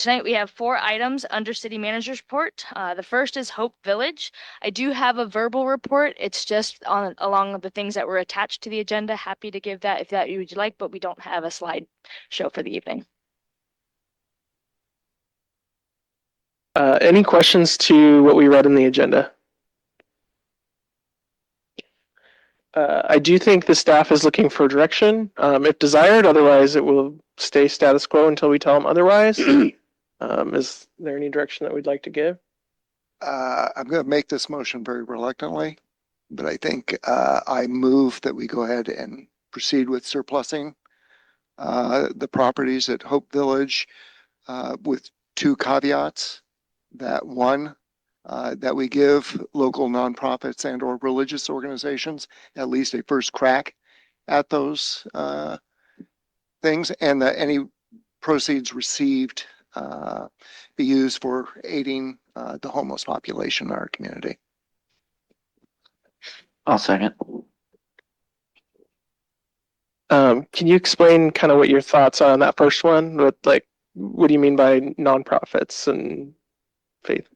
Tonight we have 4 items under City Manager's report. The first is Hope Village. I do have a verbal report. It's just on along the things that were attached to the agenda. Happy to give that if that you would like, but we don't have a slide show for the evening. Any questions to what we read in the agenda? I do think the staff is looking for direction, if desired. Otherwise, it will stay status quo until we tell them otherwise. Is there any direction that we'd like to give? I'm going to make this motion very reluctantly, but I think I move that we go ahead and proceed with surplusing the properties at Hope Village with 2 caveats. That one, that we give local nonprofits and or religious organizations at least a first crack at those things, and that any proceeds received be used for aiding the homeless population in our community. I'll second. Can you explain kind of what your thoughts are on that first one? What do you mean by nonprofits and faith?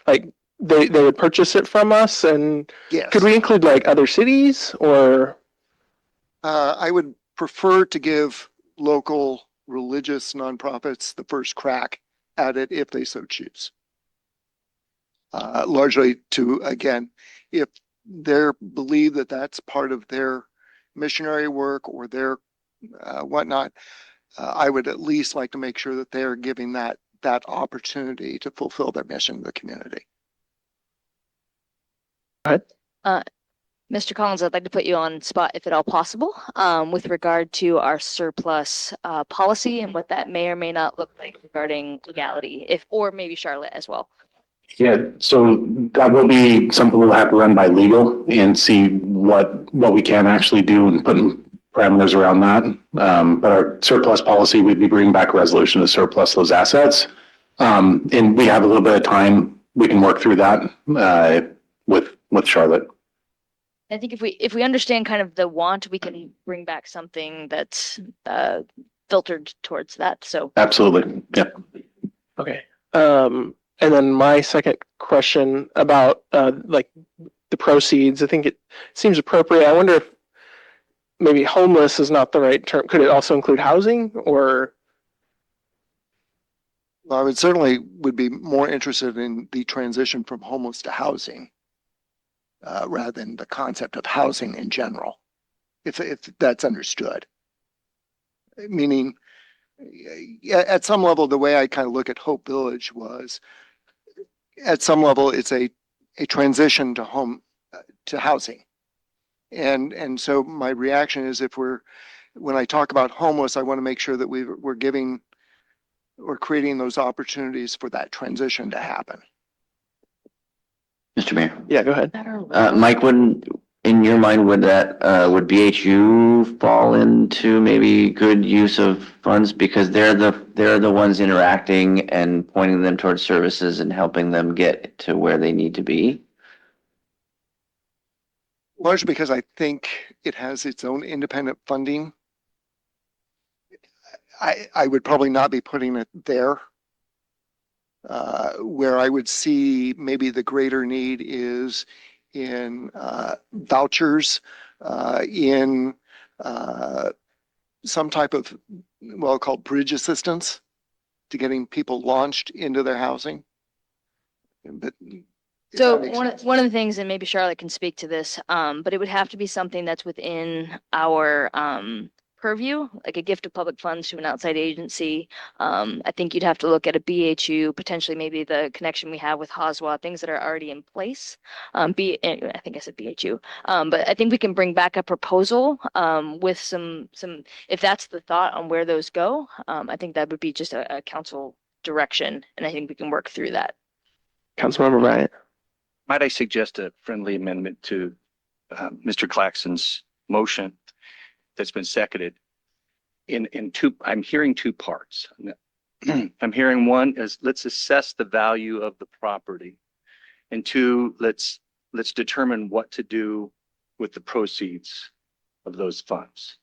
Like they would purchase it from us, and yes. Could we include like other cities or? I would prefer to give local religious nonprofits the first crack at it if they so choose. Largely to, again, if they believe that that's part of their missionary work or their whatnot, I would at least like to make sure that they're giving that opportunity to fulfill their mission in the community. Go ahead. Mr. Collins, I'd like to put you on spot if at all possible, with regard to our surplus policy and what that may or may not look like regarding legality, or maybe Charlotte as well. Yeah, so that will be something we'll have to run by legal and see what we can actually do and put parameters around that. But our surplus policy, we'd be bringing back a resolution to surplus those assets. And we have a little bit of time. We can work through that with Charlotte. I think if we understand kind of the want, we can bring back something that's filtered towards that. So Absolutely, yeah. Okay. And then my second question about like the proceeds, I think it seems appropriate. I wonder if maybe homeless is not the right term. Could it also include housing or? Well, I would certainly be more interested in the transition from homeless to housing rather than the concept of housing in general, if that's understood. Meaning, at some level, the way I kind of look at Hope Village was, at some level, it's a transition to housing. And so my reaction is, when I talk about homeless, I want to make sure that we're giving or creating those opportunities for that transition to happen. Mr. Mayor. Yeah, go ahead. Mike, in your mind, would BHU fall into maybe good use of funds, because they're the ones interacting and pointing them towards services and helping them get to where they need to be? Largely because I think it has its own independent funding. I would probably not be putting it there. Where I would see maybe the greater need is in vouchers, in some type of, well, called bridge assistance to getting people launched into their housing. But so one of the things, and maybe Charlotte can speak to this, but it would have to be something that's within our purview, like a gift of public funds to an outside agency. I think you'd have to look at a BHU, potentially maybe the connection we have with HOSWA, things that are already in place. I think I said BHU, but I think we can bring back a proposal with some, if that's the thought on where those go. I think that would be just a council direction, and I think we can work through that. Councilmember Bryant. Might I suggest a friendly amendment to Mr. Claxton's motion that's been seconded in two? I'm hearing 2 parts. I'm hearing one is, let's assess the value of the property, and 2, let's determine what to do with the proceeds of those funds.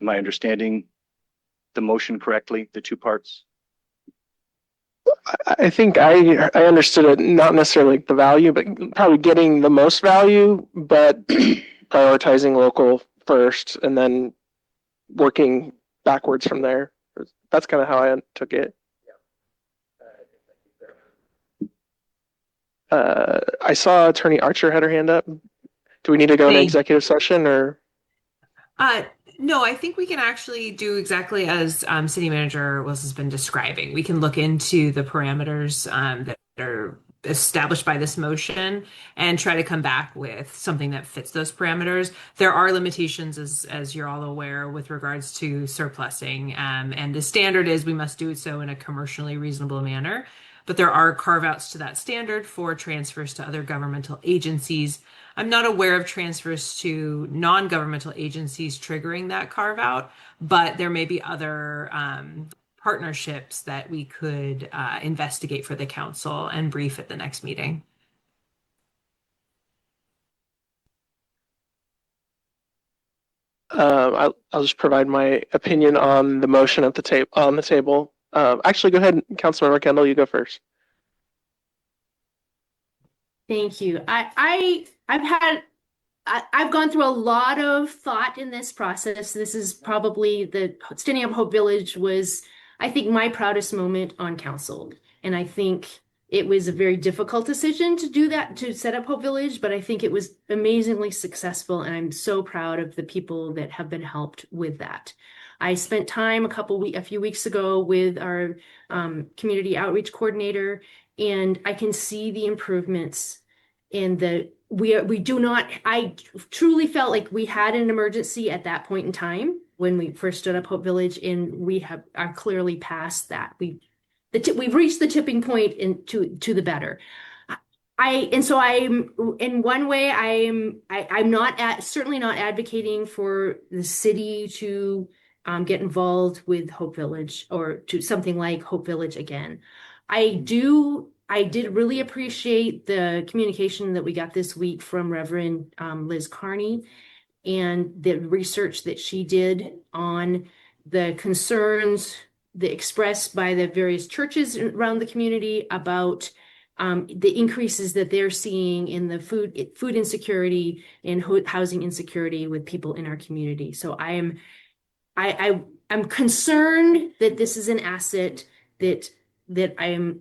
Am I understanding the motion correctly, the 2 parts? I think I understood it, not necessarily like the value, but probably getting the most value, but prioritizing local first and then working backwards from there. That's kind of how I took it. I saw Attorney Archer had her hand up. Do we need to go into Hey. executive session or? No, I think we can actually do exactly as City Manager Wills has been describing. We can look into the parameters that are established by this motion and try to come back with something that fits those parameters. There are limitations, as you're all aware, with regards to surplusing, and the standard is we must do so in a commercially reasonable manner. But there are carve-outs to that standard for transfers to other governmental agencies. I'm not aware of transfers to non-governmental agencies triggering that carve out, but there may be other partnerships that we could investigate for the council and brief at the next meeting. I'll just provide my opinion on the motion at the table. Actually, go ahead, Councilmember Kendall, you go first. Thank you. I've gone through a lot of thought in this process. This is probably the standing up Hope Village was, I think, my proudest moment on council. And I think it was a very difficult decision to do that, to set up Hope Village, but I think it was amazingly successful. And I'm so proud of the people that have been helped with that. I spent time a few weeks ago with our community outreach coordinator, and I can see the improvements in I truly felt like we had an emergency at that point in time when we first stood up Hope Village, and we are clearly past that. We've reached the tipping point to the better. So I'm in one way, I'm not certainly not advocating for the city to get involved with Hope Village or to something like Hope Village again. I did really appreciate the communication that we got this week from Reverend Liz Carney and the research that she did on the concerns that expressed by the various churches around the community about the increases that they're seeing in the food insecurity and housing insecurity with people in our community. So I'm concerned that this is an asset that I am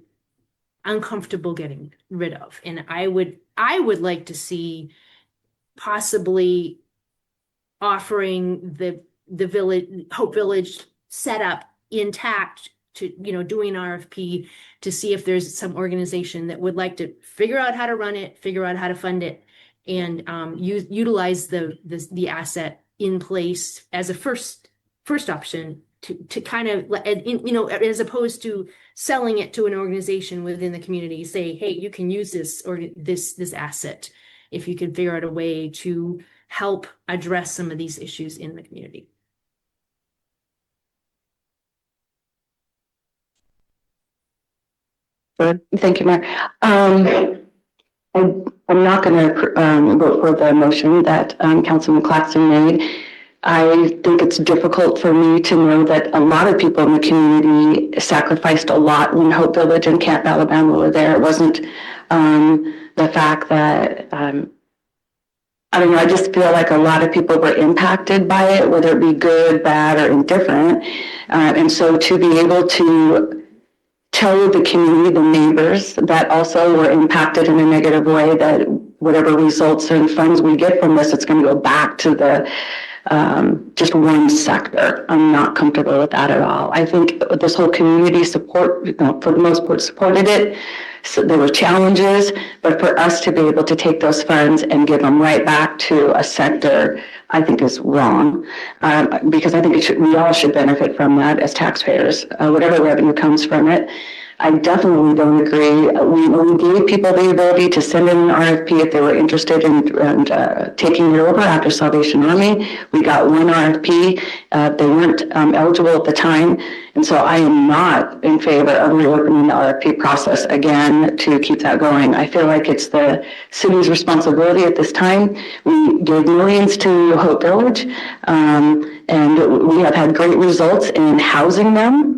uncomfortable getting rid of. And I would like to see possibly offering the Hope Village set up intact to, doing an RFP to see if there's some organization that would like to figure out how to run it, figure out how to fund it, and utilize the asset in place as a first option to kind of, as opposed to selling it to an organization within the community, say, hey, you can use this or this asset if you can figure out a way to help address some of these issues in the community. Thank you, Mayor. I'm not going to vote for the motion that Councilman Claxton made. I think it's difficult for me to know that a lot of people in the community sacrificed a lot when Hope Village and Camp Alabama were there. It wasn't the fact that, I don't know, I just feel like a lot of people were impacted by it, whether it be good, bad, or indifferent. And so to be able to tell the community, the neighbors that also were impacted in a negative way, that whatever results and funds we get from this, it's going to go back to the just one sector. I'm not comfortable with that at all. I think this whole community support, for the most part, supported it. So there were challenges, but for us to be able to take those funds and give them right back to a sector, I think is wrong, because I think we all should benefit from that as taxpayers, whatever revenue comes from it. I definitely don't agree. We gave people the ability to send in an RFP if they were interested in taking it over after Salvation Army. We got one RFP. They weren't eligible at the time. And so I am not in favor of reopening the RFP process again to keep that going. I feel like it's the city's responsibility at this time. We gave millions to Hope Village, and we have had great results in housing them.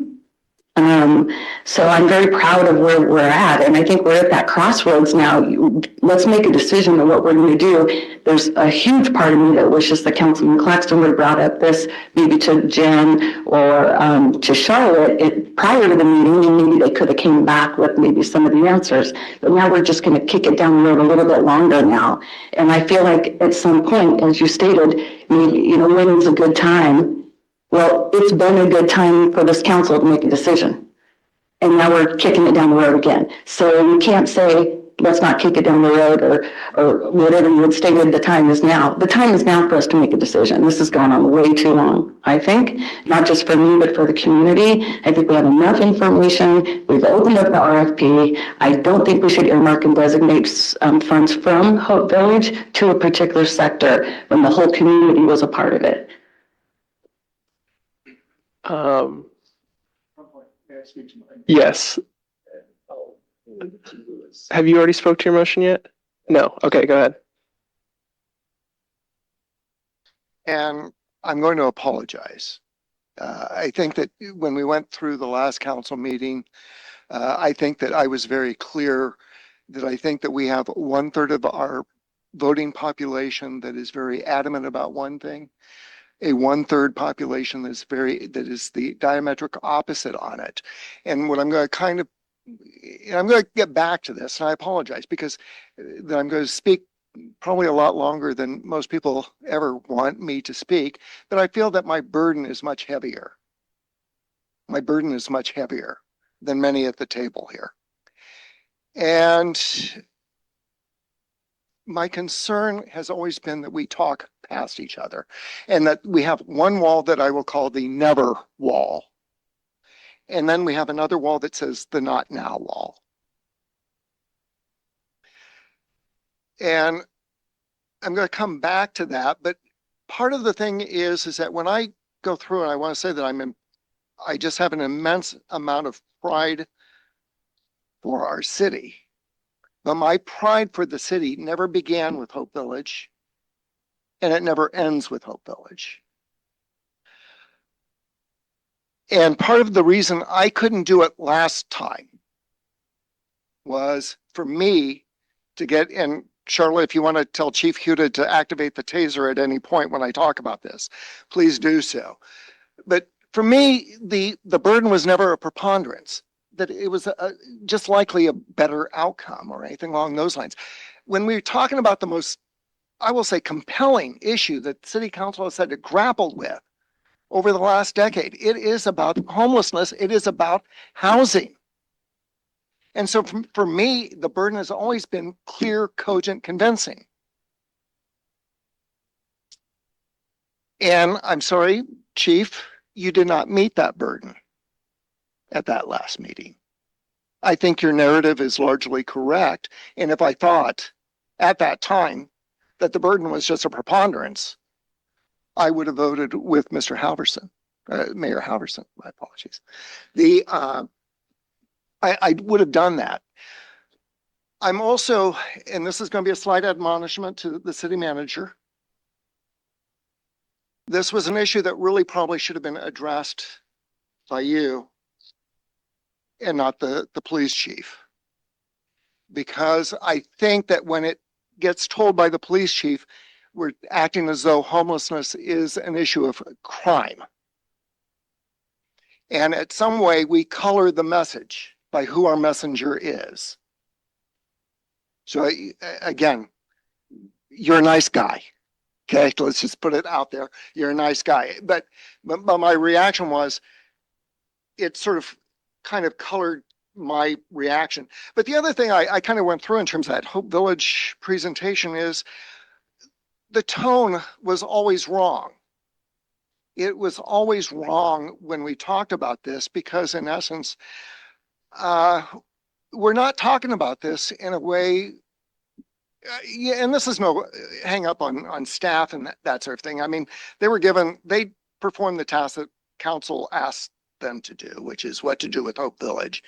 So I'm very proud of where we're at. And I think we're at that crossroads now. Let's make a decision on what we're going to do. There's a huge part of me that wishes that Councilman Claxton would have brought up this maybe to Jen or to Charlotte prior to the meeting, and maybe they could have came back with maybe some of the answers. But now we're just going to kick it down the road a little bit longer now. And I feel like at some point, as you stated, maybe, when is a good time? Well, it's been a good time for this council to make a decision. And now we're kicking it down the road again. So you can't say, let's not kick it down the road or whatever you had stated the time is now. The time is now for us to make a decision. This has gone on way too long, I think, not just for me, but for the community. I think we have enough information. We've opened up the RFP. I don't think we should earmark and designate funds from Hope Village to a particular sector when the whole community was a part of it. Yes. Have you already spoke to your motion yet? No. Okay, go ahead. And I'm going to apologize. I think that when we went through the last council meeting, I think that I was very clear that I think that we have 1/3 of our voting population that is very adamant about one thing, a 1/3 population that is the diametric opposite on it. And what I'm going to I'm going to get back to this, and I apologize because I'm going to speak probably a lot longer than most people ever want me to speak, but I feel that my burden is much heavier. My burden is much heavier than many at the table here. And my concern has always been that we talk past each other and that we have one wall that I will call the never wall. And then we have another wall that says the not now wall. And I'm going to come back to that, but part of the thing is that when I go through, and I want to say that I just have an immense amount of pride for our city. But my pride for the city never began with Hope Village, and it never ends with Hope Village. And part of the reason I couldn't do it last time was for me to get in. Charlotte, if you want to tell Chief Huda to activate the taser at any point when I talk about this, please do so. But for me, the burden was never a preponderance, that it was just likely a better outcome or anything along those lines. When we're talking about the most, I will say, compelling issue that City Council has had to grapple with over the last decade, it is about homelessness. It is about housing. And so for me, the burden has always been clear, cogent, convincing. And I'm sorry, Chief, you did not meet that burden at that last meeting. I think your narrative is largely correct. And if I thought at that time that the burden was just a preponderance, I would have voted with Mr. Halverson, Mayor Halverson, my apologies. I would have done that. I'm also, and this is going to be a slight admonishment to the city manager. This was an issue that really probably should have been addressed by you and not the police chief. Because I think that when it gets told by the police chief, we're acting as though homelessness is an issue of crime. And in some way we color the message by who our messenger is. So again, you're a nice guy. Okay, let's just put it out there. You're a nice guy. But my reaction was, it sort of kind of colored my reaction. But the other thing I kind of went through in terms of that Hope Village presentation is the tone was always wrong. It was always wrong when we talked about this because in essence, we're not talking about this in a way, and this is no hang up on staff and that sort of thing. I mean, they performed the task that council asked them to do, which is what to do with Hope Village.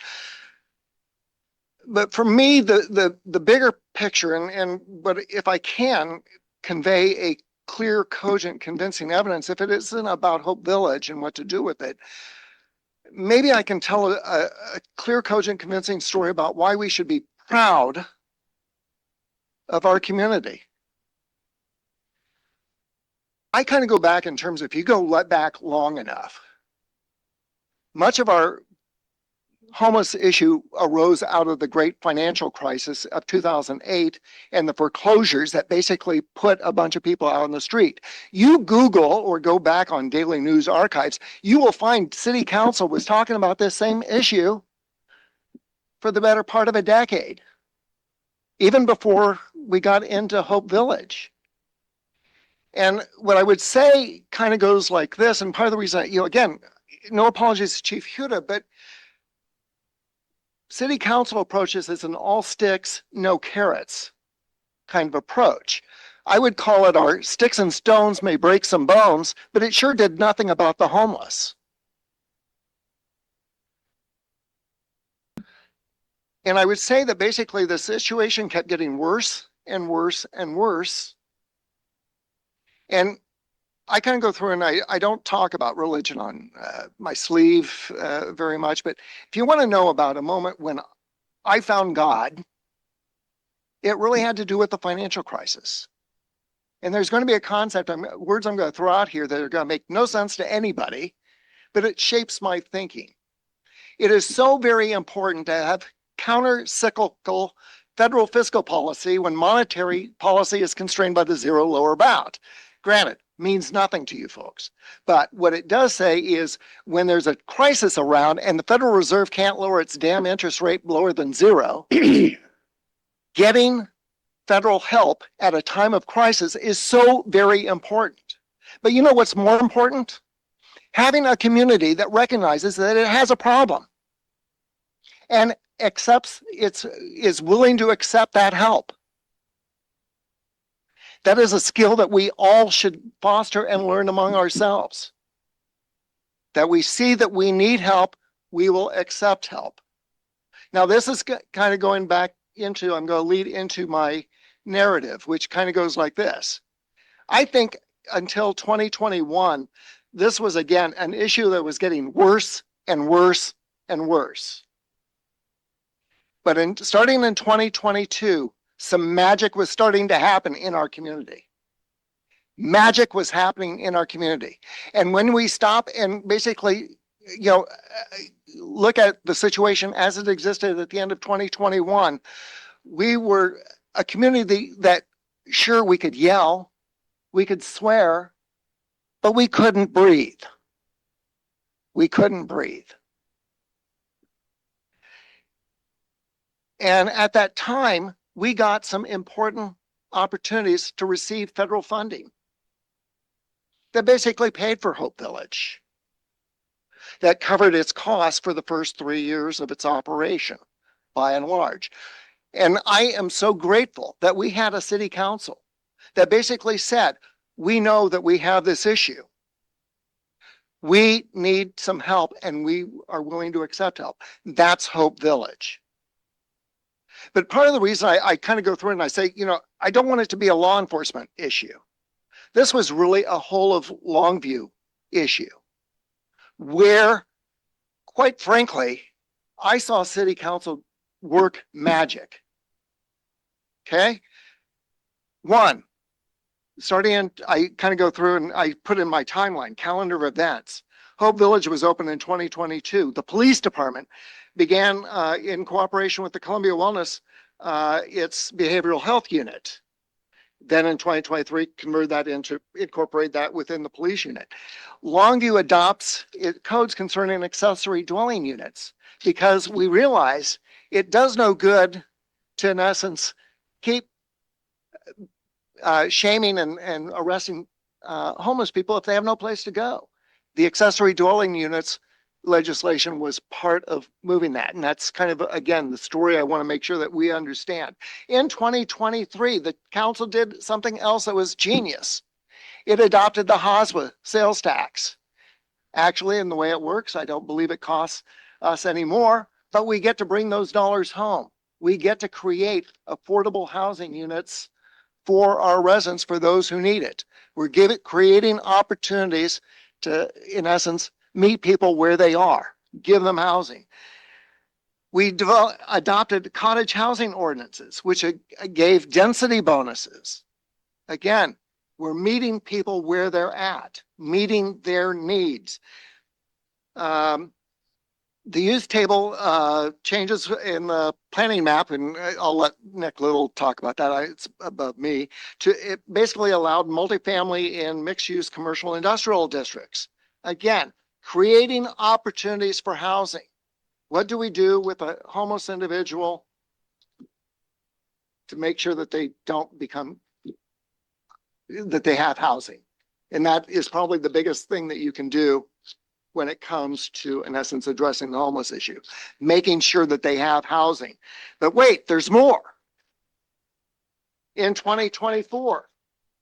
But for me, the bigger picture, but if I can convey a clear, cogent, convincing evidence, if it isn't about Hope Village and what to do with it, maybe I can tell a clear, cogent, convincing story about why we should be proud of our community. I kind of go back in terms of, if you go back long enough, much of our homeless issue arose out of the great financial crisis of 2008 and the foreclosures that basically put a bunch of people out on the street. You Google or go back on Daily News archives, you will find City Council was talking about this same issue for the better part of a decade, even before we got into Hope Village. And what I would say kind of goes like this, and part of the reason, again, no apologies to Chief Huda, but City Council approaches as an all sticks, no carrots kind of approach. I would call it our sticks and stones may break some bones, but it sure did nothing about the homeless. And I would say that basically the situation kept getting worse and worse and worse. And I kind of go through, and I don't talk about religion on my sleeve very much, but if you want to know about a moment when I found God, it really had to do with the financial crisis. And there's going to be a concept, words I'm going to throw out here that are going to make no sense to anybody, but it shapes my thinking. It is so very important to have counter-cyclical federal fiscal policy when monetary policy is constrained by the zero lower bound. Granted, means nothing to you folks. But what it does say is when there's a crisis around and the Federal Reserve can't lower its damn interest rate lower than zero, getting federal help at a time of crisis is so very important. But you know what's more important? Having a community that recognizes that it has a problem and is willing to accept that help. That is a skill that we all should foster and learn among ourselves. That we see that we need help, we will accept help. Now, this is kind of going back into, I'm going to lead into my narrative, which kind of goes like this. I think until 2021, this was again an issue that was getting worse and worse and worse. But starting in 2022, some magic was starting to happen in our community. Magic was happening in our community. And when we stop and basically, look at the situation as it existed at the end of 2021, we were a community that, sure, we could yell, we could swear, but we couldn't breathe. We couldn't breathe. And at that time, we got some important opportunities to receive federal funding that basically paid for Hope Village, that covered its costs for the first 3 years of its operation, by and large. And I am so grateful that we had a city council that basically said, we know that we have this issue. We need some help and we are willing to accept help. That's Hope Village. But part of the reason I kind of go through and I say, I don't want it to be a law enforcement issue. This was really a whole of Longview issue where, quite frankly, I saw city council work magic. Okay? One, I kind of go through and I put in my timeline, calendar of events. Hope Village was opened in 2022. The police department began in cooperation with the Columbia Wellness, its behavioral health unit. Then in 2023, incorporate that within the police unit. Longview adopts codes concerning accessory dwelling units because we realize it does no good to, in essence, keep shaming and arresting homeless people if they have no place to go. The accessory dwelling units legislation was part of moving that. And that's kind of, again, the story I want to make sure that we understand. In 2023, the council did something else that was genius. It adopted the HOSWA sales tax. Actually, in the way it works, I don't believe it costs us anymore, but we get to bring those dollars home. We get to create affordable housing units for our residents, for those who need it. We're creating opportunities to, in essence, meet people where they are. give them housing. We adopted cottage housing ordinances, which gave density bonuses. Again, we're meeting people where they're at, meeting their needs. The use table changes in the planning map, and I'll let Nick Little talk about that. It's above me. It basically allowed multifamily in mixed-use commercial industrial districts. Again, creating opportunities for housing. What do we do with a homeless individual to make sure that they don't become, that they have housing? And that is probably the biggest thing that you can do when it comes to, in essence, addressing the homeless issue, making sure that they have housing. But wait, there's more. In 2024,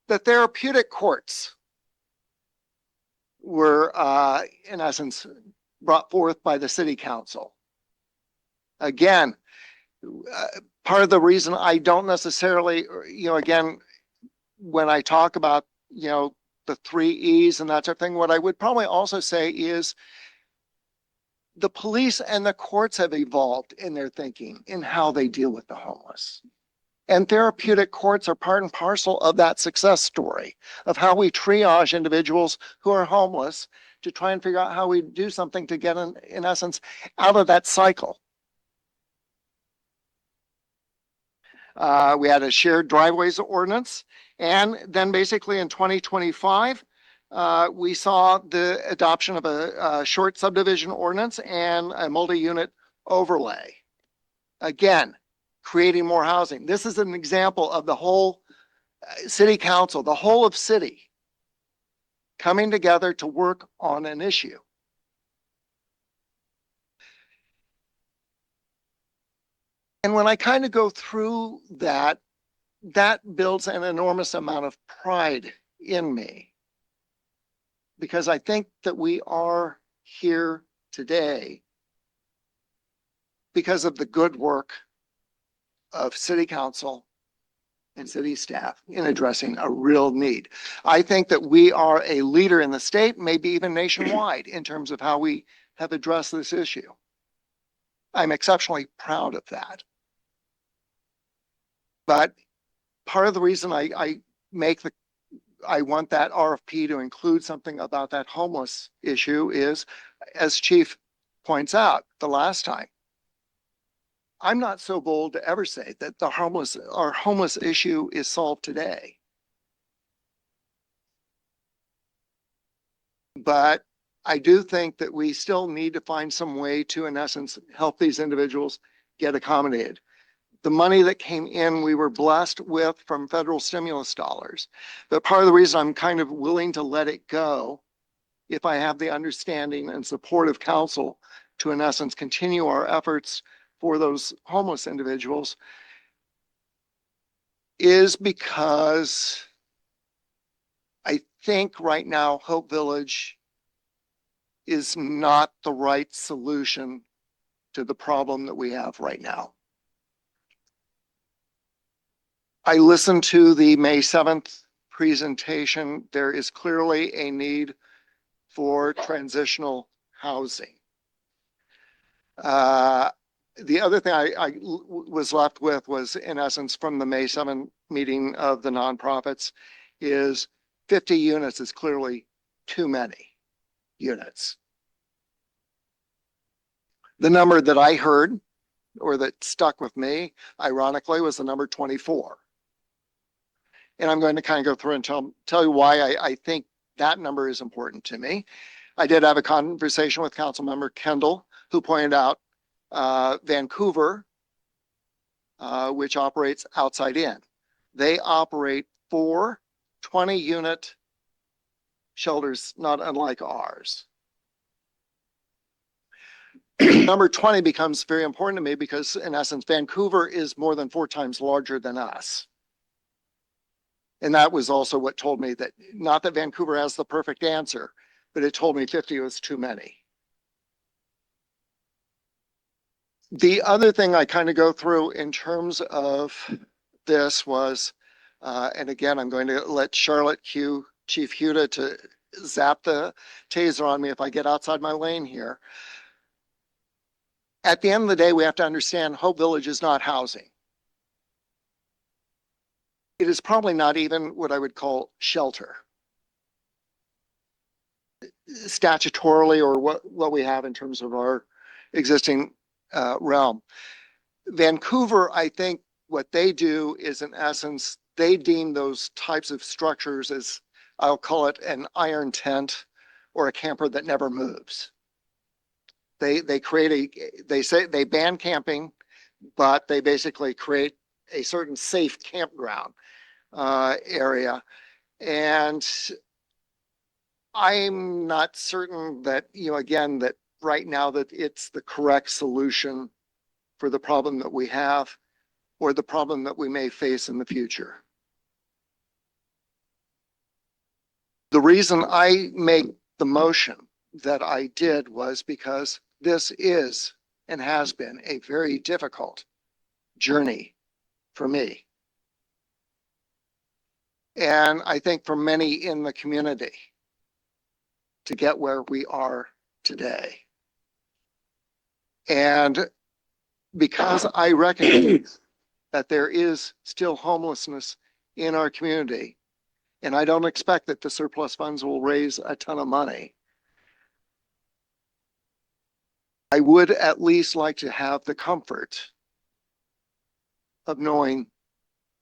the therapeutic courts were, in essence, brought forth by the City Council. Again, part of the reason I don't necessarily, again, when I talk about, the 3 E's and that sort of thing, what I would probably also say is the police and the courts have evolved in their thinking in how they deal with the homeless. And therapeutic courts are part and parcel of that success story of how we triage individuals who are homeless to try and figure out how we do something to get, in essence, out of that cycle. We had a shared driveways ordinance. And then basically in 2025, we saw the adoption of a short subdivision ordinance and a multi-unit overlay. Again, creating more housing. This is an example of the whole city council, the whole of city coming together to work on an issue. And when I kind of go through that, that builds an enormous amount of pride in me, because I think that we are here today because of the good work of city council and city staff in addressing a real need. I think that we are a leader in the state, maybe even nationwide, in terms of how we have addressed this issue. I'm exceptionally proud of that. But part of the reason I want that RFP to include something about that homeless issue is, as Chief points out the last time, I'm not so bold to ever say that our homeless issue is solved today. But I do think that we still need to find some way to, in essence, help these individuals get accommodated. The money that came in, we were blessed with from federal stimulus dollars. But part of the reason I'm kind of willing to let it go, if I have the understanding and support of council to, in essence, continue our efforts for those homeless individuals, is because I think right now Hope Village is not the right solution to the problem that we have right now. I listened to the May 7th presentation. There is clearly a need for transitional housing. The other thing I was left with was, in essence, from the May 7th meeting of the nonprofits, is 50 units is clearly too many units. The number that I heard, or that stuck with me, ironically, was the number 24. And I'm going to kind of go through and tell you why I think that number is important to me. I did have a conversation with Councilmember Kendall, who pointed out Vancouver, which operates outside in. They operate 4 20-unit shelters, not unlike ours. Number 20 becomes very important to me because, in essence, Vancouver is more than 4 times larger than us. And that was also what told me that, not that Vancouver has the perfect answer, but it told me 50 was too many. The other thing I kind of go through in terms of this was, and again, I'm going to let Charlotte cue Chief Huda to zap the taser on me if I get outside my lane here. At the end of the day, we have to understand Hope Village is not housing. It is probably not even what I would call shelter. Statutorily, or what we have in terms of our existing realm. Vancouver, I think what they do is, in essence, they deem those types of structures as, I'll call it, an iron tent or a camper that never moves. They say they ban camping, but they basically create a certain safe campground area. And I'm not certain that, again, that right now that it's the correct solution for the problem that we have or the problem that we may face in the future. The reason I make the motion that I did was because this is and has been a very difficult journey for me. And I think for many in the community to get where we are today. And because I recognize that there is still homelessness in our community, and I don't expect that the surplus funds will raise a ton of money, I would at least like to have the comfort of knowing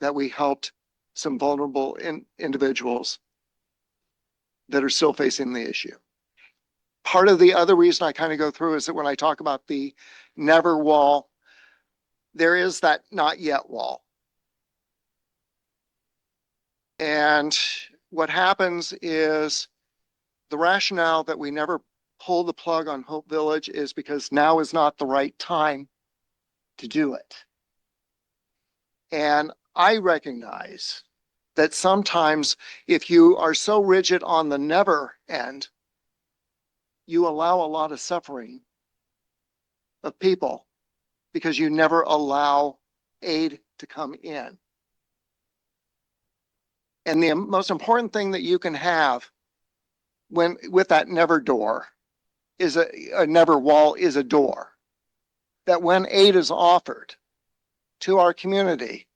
that we helped some vulnerable individuals that are still facing the issue. Part of the other reason I kind of go through is that when I talk about the never wall, there is that not yet wall. And what happens is the rationale that we never pull the plug on Hope Village is because now is not the right time to do it. And I recognize that sometimes if you are so rigid on the never end, you allow a lot of suffering of people because you never allow aid to come in. And the most important thing that you can have with that never door is a never wall is a door. That when aid is offered to our community,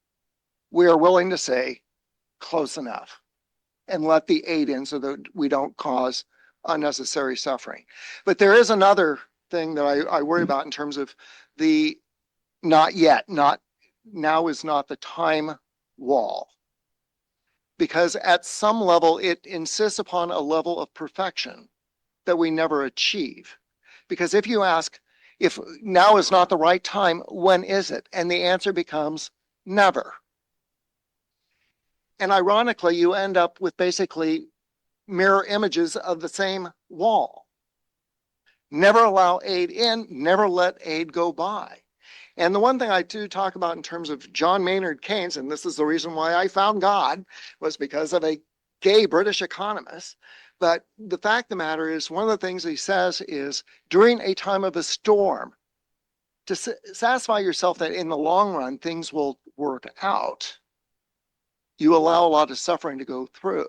we are willing to say close enough and let the aid in so that we don't cause unnecessary suffering. But there is another thing that I worry about in terms of the not yet, not now is not the time wall. Because at some level, it insists upon a level of perfection that we never achieve. Because if you ask, if now is not the right time, when is it? And the answer becomes never. And ironically, you end up with basically mirror images of the same wall. Never allow aid in, never let aid go by. And the one thing I do talk about in terms of John Maynard Keynes, and this is the reason why I found God, was because of a gay British economist. But the fact of the matter is, one of the things he says is, during a time of a storm, to satisfy yourself that in the long run, things will work out, you allow a lot of suffering to go through,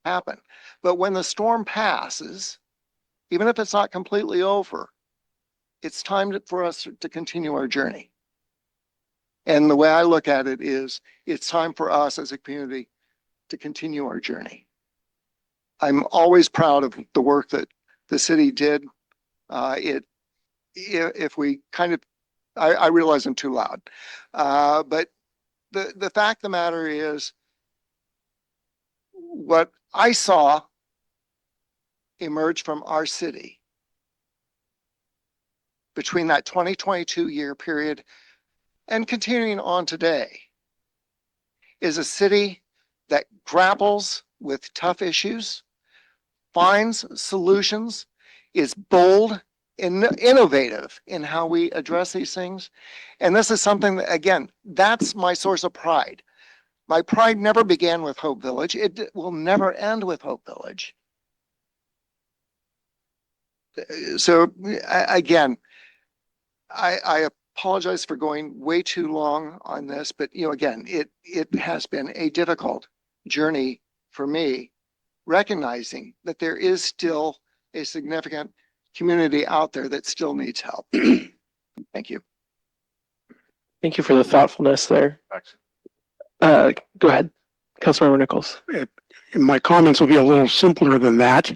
happen. But when the storm passes, even if it's not completely over, it's time for us to continue our journey. And the way I look at it is, it's time for us as a community to continue our journey. I'm always proud of the work that the city did. If we kind of, I realize I'm too loud, but the fact of the matter is, what I saw emerge from our city between that 2022 year period and continuing on today is a city that grapples with tough issues, finds solutions, is bold and innovative in how we address these things. And this is something that, again, that's my source of pride. My pride never began with Hope Village. It will never end with Hope Village. So again, I apologize for going way too long on this, but again, it has been a difficult journey for me, recognizing that there is still a significant community out there that still needs help. Thank you. Thank you for the thoughtfulness there. Go ahead, Councilmember Nichols. My comments will be a little simpler than that.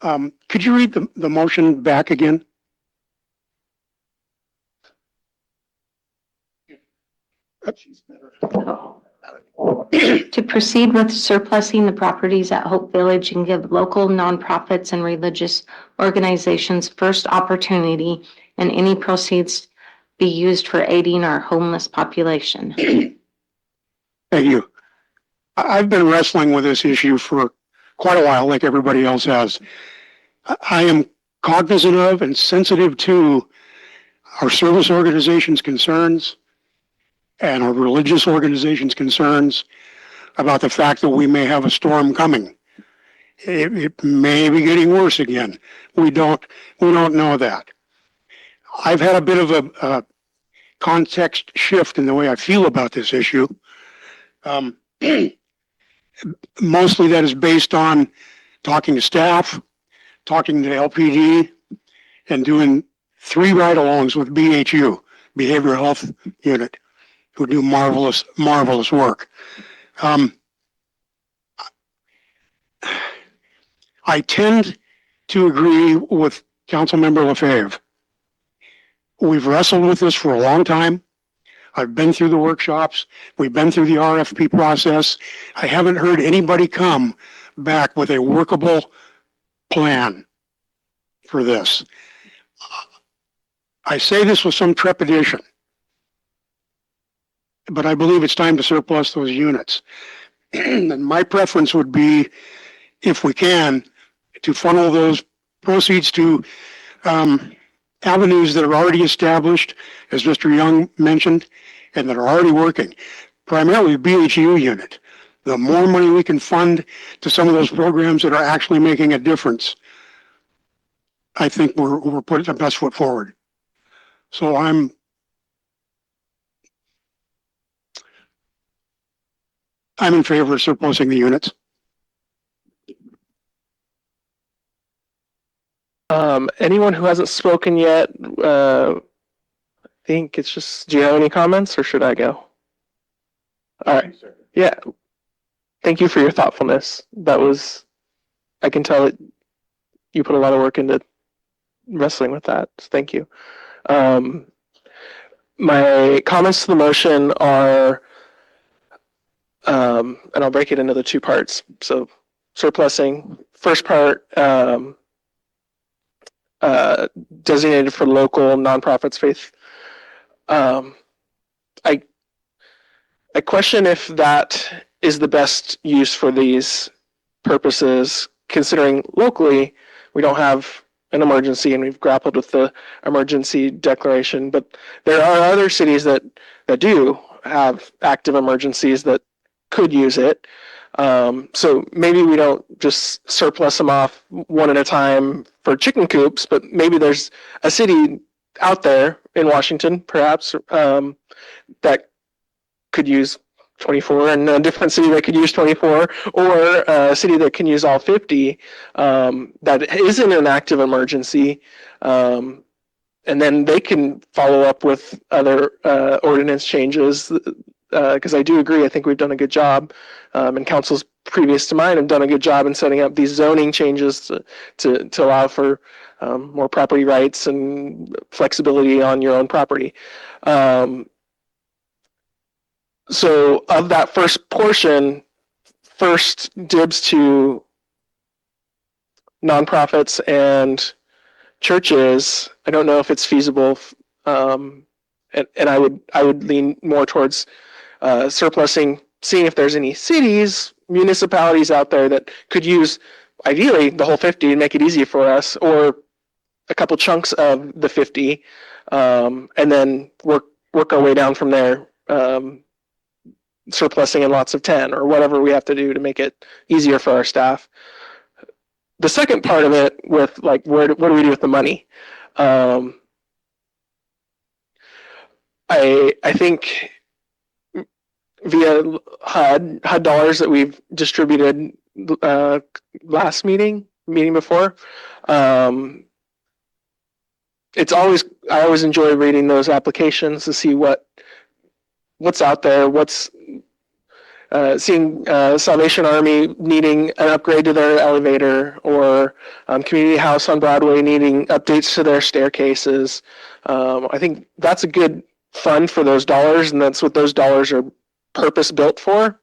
Could you read the motion back again? To proceed with surplusing the properties at Hope Village and give local nonprofits and religious organizations first opportunity, and any proceeds be used for aiding our homeless population. Thank you. I've been wrestling with this issue for quite a while, like everybody else has. I am cognizant of and sensitive to our service organizations' concerns and our religious organizations' concerns about the fact that we may have a storm coming. It may be getting worse again. We don't know that. I've had a bit of a context shift in the way I feel about this issue. Mostly that is based on talking to staff, talking to LPD, and doing 3 ride-alongs with BHU, Behavioral Health Unit, who do marvelous work. I tend to agree with Councilmember Lefebvre. We've wrestled with this for a long time. I've been through the workshops. We've been through the RFP process. I haven't heard anybody come back with a workable plan for this. I say this with some trepidation, but I believe it's time to surplus those units. And my preference would be, if we can, to funnel those proceeds to avenues that are already established, as Mr. Young mentioned, and that are already working, primarily BHU unit. The more money we can fund to some of those programs that are actually making a difference, I think we're putting the best foot forward. So I'm in favor of surplusing the units. Anyone who hasn't spoken yet, I think it's just, do you have any comments or should I go? All right. Yeah. Thank you for your thoughtfulness. I can tell that you put a lot of work into wrestling with that. So thank you. My comments to the motion are, and I'll break it into the 2 parts. So surplusing, first part, designated for local nonprofits, faith. I question if that is the best use for these purposes, considering locally we don't have an emergency and we've grappled with the emergency declaration, but there are other cities that do have active emergencies that could use it. So maybe we don't just surplus them off one at a time for chicken coops, but maybe there's a city out there in Washington, perhaps, that could use 24, and a different city that could use 24, or a city that can use all 50 that isn't an active emergency. And then they can follow up with other ordinance changes, because I do agree, I think we've done a good job, and councils previous to mine have done a good job in setting up these zoning changes to allow for more property rights and flexibility on your own property. So of that first portion, first dibs to nonprofits and churches. I don't know if it's feasible, and I would lean more towards surplusing, seeing if there's any cities, municipalities out there that could use, ideally, the whole 50 and make it easy for us, or a couple chunks of the 50, and then work our way down from there, surplusing in lots of 10 or whatever we have to do to make it easier for our staff. The second part of it, with like, what do we do with the money? I think via HUD dollars that we've distributed last meeting before, I always enjoy reading those applications to see what's out there, seeing Salvation Army needing an upgrade to their elevator, or Community House on Broadway needing updates to their staircases. I think that's a good fund for those dollars, and that's what those dollars are purpose built for.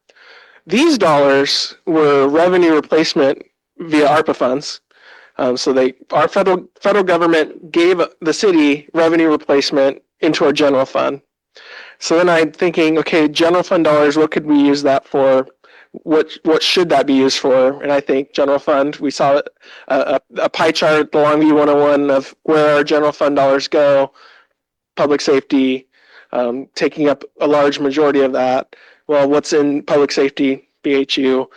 These dollars were revenue replacement via ARPA funds. Our federal government gave the city revenue replacement into our general fund. So then I'm thinking, okay, general fund dollars, what could we use that for? What should that be used for? And I think general fund, we saw a pie chart, the Longview 101 of where our general fund dollars go, public safety, taking up a large majority of that. Well, what's in public safety, BHU?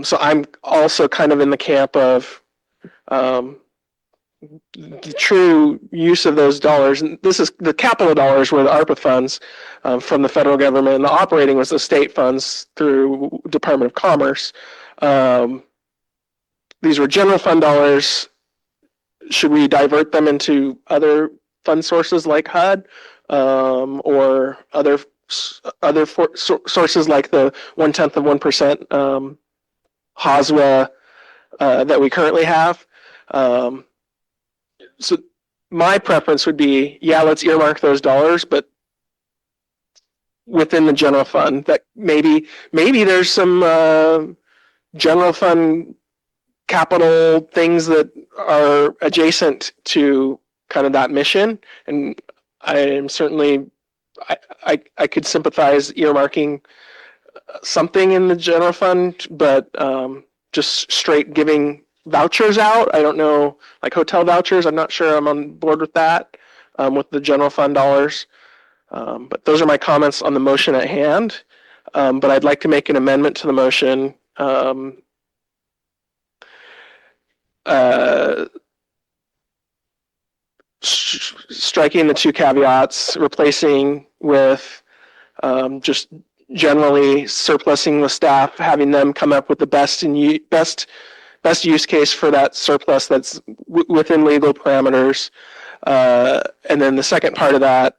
So I'm also kind of in the camp of the true use of those dollars. And this is the capital dollars were the ARPA funds from the federal government, and the operating was the state funds through Department of Commerce. These were general fund dollars. Should we divert them into other fund sources like HUD, or other sources like the 0.1% HOSWA that we currently have? So my preference would be, yeah, let's earmark those dollars, but within the general fund. That maybe there's some general fund capital things that are adjacent to kind of that mission, and I am certainly I could sympathize earmarking something in the general fund, but just straight giving vouchers out, I don't know, like hotel vouchers, I'm not sure I'm on board with that, with the general fund dollars. But those are my comments on the motion at hand. But I'd like to make an amendment to the motion, striking the two caveats, replacing with just generally surplusing the staff, having them come up with the best use case for that surplus that's within legal parameters. And then the second part of that,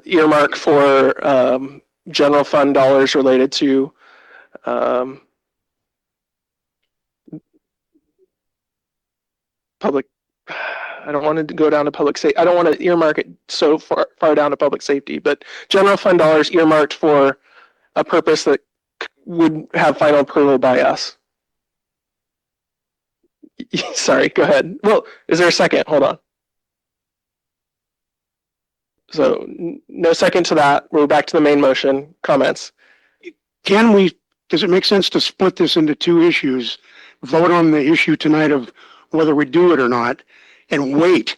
earmark for general fund dollars related to public. I don't want to go down to public safety. I don't want to earmark it so far down to public safety, but general fund dollars earmarked for a purpose that would have final approval by us. Sorry, go ahead. Well, is there a second? Hold on. So no second to that. We're back to the main motion. Comments? Does it make sense to split this into two issues, vote on the issue tonight of whether we do it or not, and wait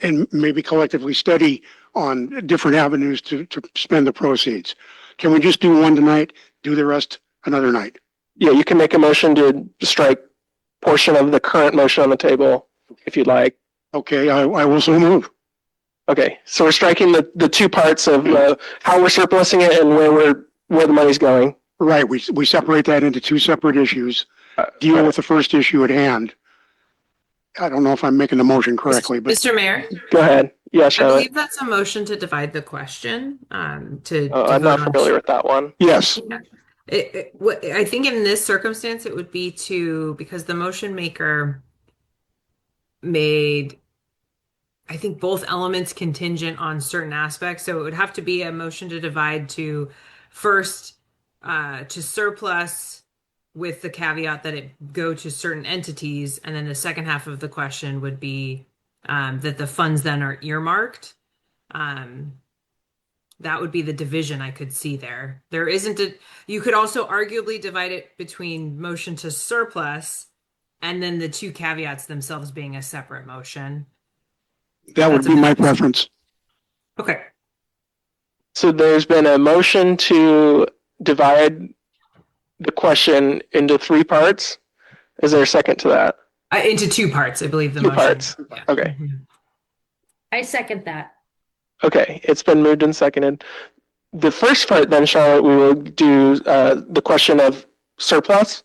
and maybe collectively study on different avenues to spend the proceeds? Can we just do one tonight, do the rest another night? Yeah, you can make a motion to strike portion of the current motion on the table if you'd like. Okay, I will so move. Okay, so we're striking the two parts of how we're surplusing it and where the money's going. Right, we separate that into two separate issues. Deal with the first issue at hand. I don't know if I'm making the motion correctly, but Mr. Mayor, go ahead. Yeah, I Charlotte. believe that's a motion to divide the question. I'm not familiar with that one. yes. I think in this circumstance, it would be because the motion maker made, I think, both elements contingent on certain aspects. So it would have to be a motion to divide to first to surplus with the caveat that it go to certain entities. And then the second half of the question would be that the funds then are earmarked. That would be the division I could see there. There isn't you could also arguably divide it between motion to surplus and then the two caveats themselves being a separate motion. That would be my preference. Okay. So there's been a motion to divide the question into three parts. Is there a second to that? Into two parts, I believe the Two motion. parts. Yeah. Okay. I second that. Okay, it's been moved and seconded. The first part then, Charlotte, we will do the question of surplus?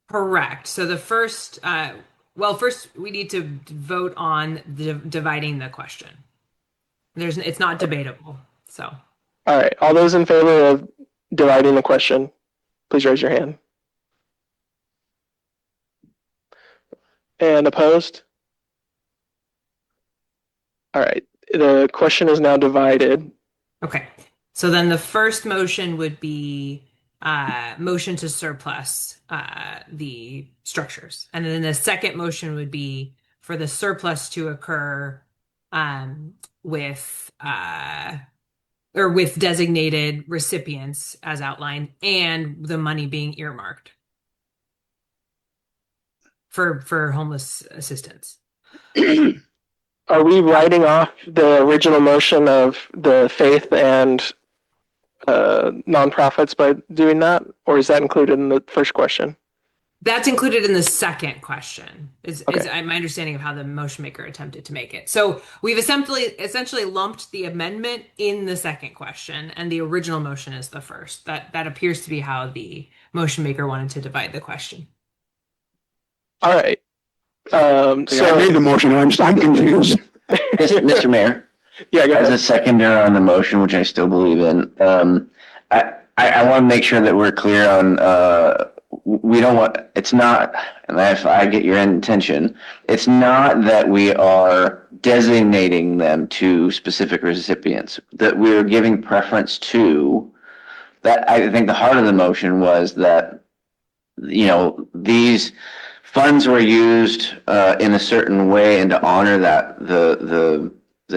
Correct. So the first, first we need to vote on dividing the question. It's not debatable. So All right, all those in favor of dividing the question, please raise your hand. And opposed? All right, the question is now divided. okay. So then the first motion would be motion to surplus the structures, and then the second motion would be for the surplus to occur with or with designated recipients as outlined, and the money being earmarked for homeless assistance. Are we writing off the original motion of the faith and nonprofits by doing that, or is that included in the first question? That's included in the second question, is Okay. my understanding of how the motion maker attempted to make it. So we've essentially lumped the amendment in the second question, and the original motion is the first. That appears to be how the motion maker wanted to divide the question. All right. I made the motion. I'm confused. Mr. Mayor, Yeah, go as ahead. a seconder on the motion, which I still believe in, I want to make sure that we're clear on, we don't want, it's not, and if I get your intention, it's not that we are designating them to specific recipients, that we're giving preference to, that I think the heart of the motion was that, you know, these funds were used in a certain way, and to honor that the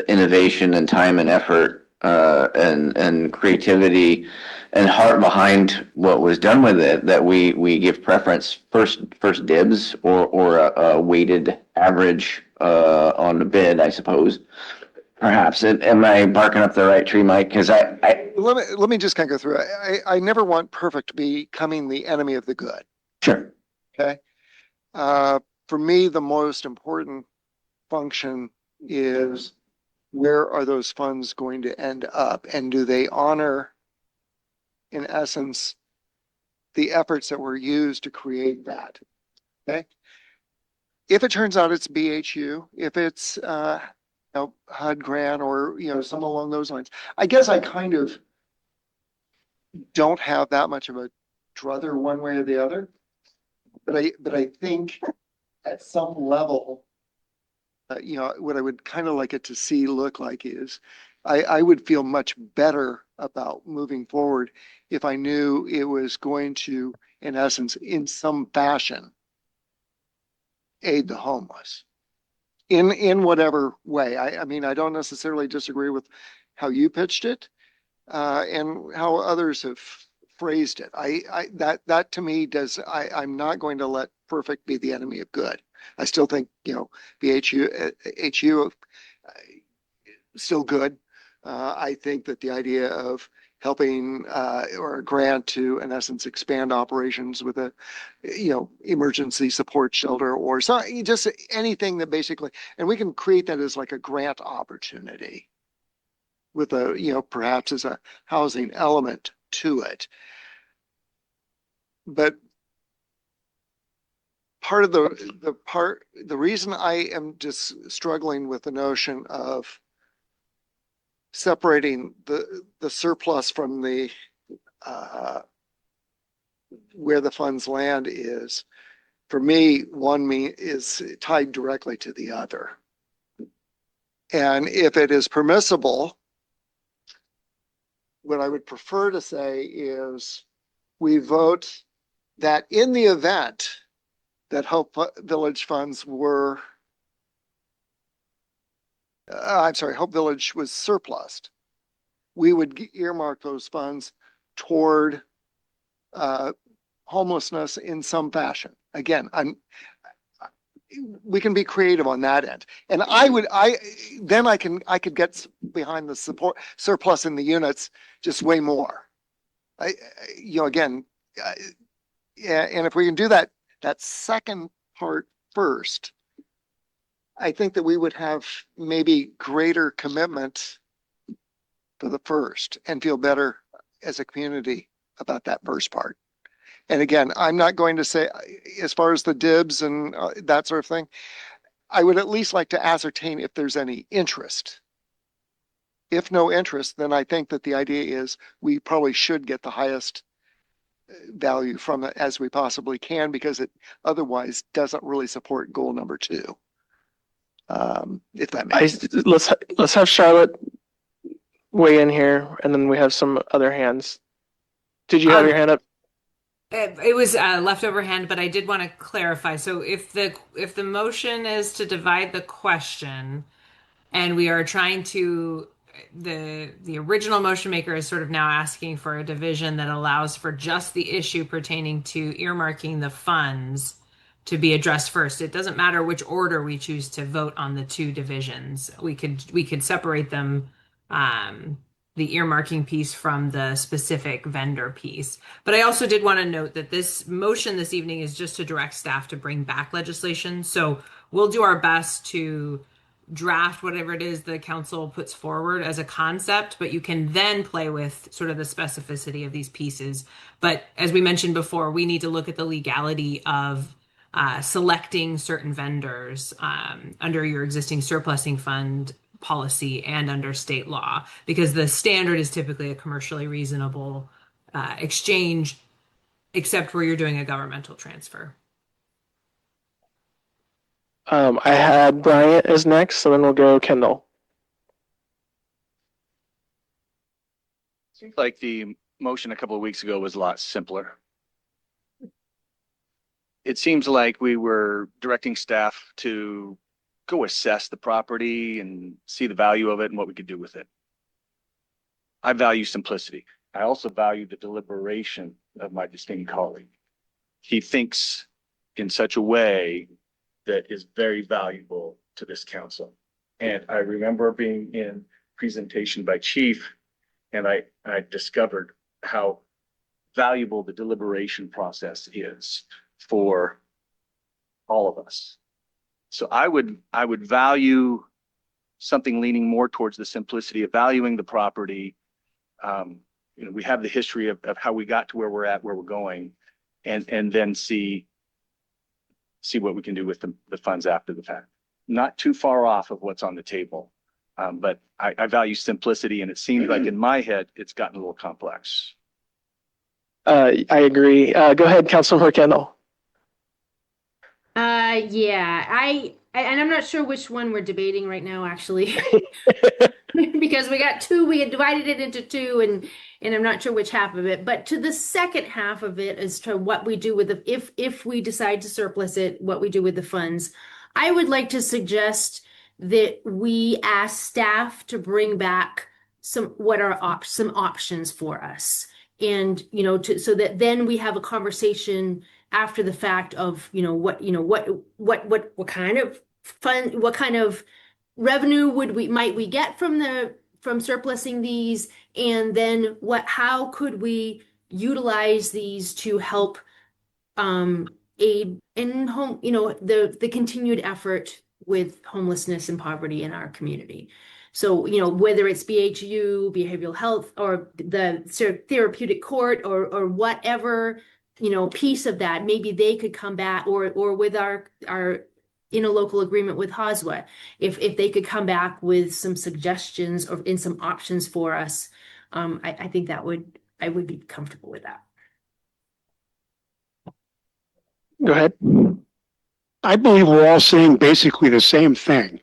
innovation and time and effort and creativity and heart behind what was done with it, that we give preference first dibs or a weighted average on the bid, I suppose. Perhaps. Am I barking up the right tree, Mike? Because Let me just kind of go through it. I never want perfect to becoming the enemy of the good. Sure. Okay. For me, the most important function is, where are those funds going to end up? And do they honor, in essence, the efforts that were used to create that? Okay. If it turns out it's BHU, if it's HUD grant, or some along those lines, I guess I kind of don't have that much of a druther one way or the other. But I think at some level, what I would kind of like it to see look like is, I would feel much better about moving forward if I knew it was going to, in essence, in some fashion, aid the homeless in whatever way. I mean, I don't necessarily disagree with how you pitched it and how others have phrased it. That to me I'm not going to let perfect be the enemy of good. I still think, HU still good. I think that the idea of helping or a grant to, in essence, expand operations with a, emergency support shelter, or just anything that basically, and we can create that as like a grant opportunity with a, perhaps as a housing element to it. But the reason I am just struggling with the notion of separating the surplus from the where the funds land is, for me, one is tied directly to the other. And if it is permissible, what I would prefer to say is we vote that in the event that Hope Village funds were, Hope Village was surplused, we would earmark those funds toward homelessness in some fashion. Again, we can be creative on that end. And I could get behind the support surplus in the units just way more. And if we can do that second part first, I think that we would have maybe greater commitment for the first and feel better as a community about that first part. And again, I'm not going to say, as far as the dibs and that sort of thing, I would at least like to ascertain if there's any interest. If no interest, then I think that the idea is we probably should get the highest value from it as we possibly can, because it otherwise doesn't really support goal number 2. If that makes sense. Let's have Charlotte weigh in here, and then we have some other hands. Did you have your hand up? It was a leftover hand, but I did want to clarify. So if the motion is to divide the question, and we are trying to, the original motion maker is sort of now asking for a division that allows for just the issue pertaining to earmarking the funds to be addressed first. It doesn't matter which order we choose to vote on the 2 divisions. We could separate them, the earmarking piece from the specific vendor piece. But I also did want to note that this motion this evening is just to direct staff to bring back legislation. So we'll do our best to draft whatever it is the council puts forward as a concept, but you can then play with sort of the specificity of these pieces. But as we mentioned before, we need to look at the legality of selecting certain vendors under your existing surplusing fund policy and under state law, because the standard is typically a commercially reasonable exchange, except where you're doing a governmental transfer. I had Bryant as next, so then we'll go Kendall. Seems like the motion a couple of weeks ago was a lot simpler. It seems like we were directing staff to go assess the property and see the value of it and what we could do with it. I value simplicity. I also value the deliberation of my distinguished colleague. He thinks in such a way that is very valuable to this council. And I remember being in presentation by Chief, and I discovered how valuable the deliberation process is for all of us. So I would value something leaning more towards the simplicity of valuing the property. We have the history of how we got to where we're at, where we're going, and then see what we can do with the funds after the fact. Not too far off of what's on the table, but I value simplicity, and it seems like in my head it's gotten a little complex. I agree. Go ahead, Councilmember Kendall. Yeah, and I'm not sure which one we're debating right now, actually, because we got 2, we had divided it into 2, and I'm not sure which half of it. But to the second half of it, as to what we do with if we decide to surplus it, what we do with the funds, I would like to suggest that we ask staff to bring back some options for us, and so that then we have a conversation after the fact of what kind of fund, what kind of revenue might we get from surplusing these, and then how could we utilize these to help aid in home, the continued effort with homelessness and poverty in our community. So, whether it's BHU, behavioral health, or the therapeutic court, or whatever, piece of that, maybe they could come back, or with our in a local agreement with HOSWA, if they could come back with some suggestions or in some options for us, I think I would be comfortable with that. Go ahead. I believe we're all saying basically the same thing,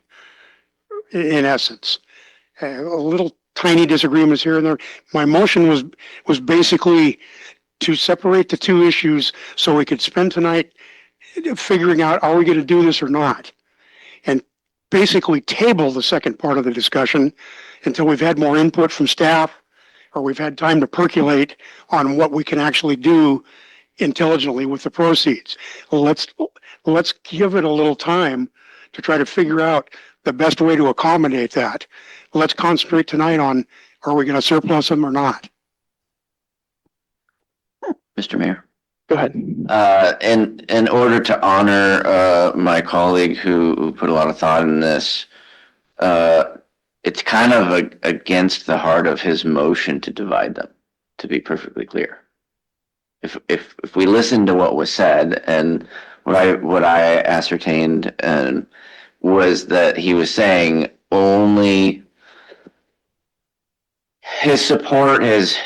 in essence. A little tiny disagreements here and there. My motion was basically to separate the 2 issues so we could spend tonight figuring out, are we going to do this or not? And basically table the second part of the discussion until we've had more input from staff, or we've had time to percolate on what we can actually do intelligently with the proceeds. Let's give it a little time to try to figure out the best way to accommodate that. Let's concentrate tonight on, are we going to surplus them or not? Mr. Mayor. Go ahead. In order to honor my colleague who put a lot of thought in this, it's kind of against the heart of his motion to divide them, to be perfectly clear. if we listen to what was said, and what I ascertained was that he was saying only his support is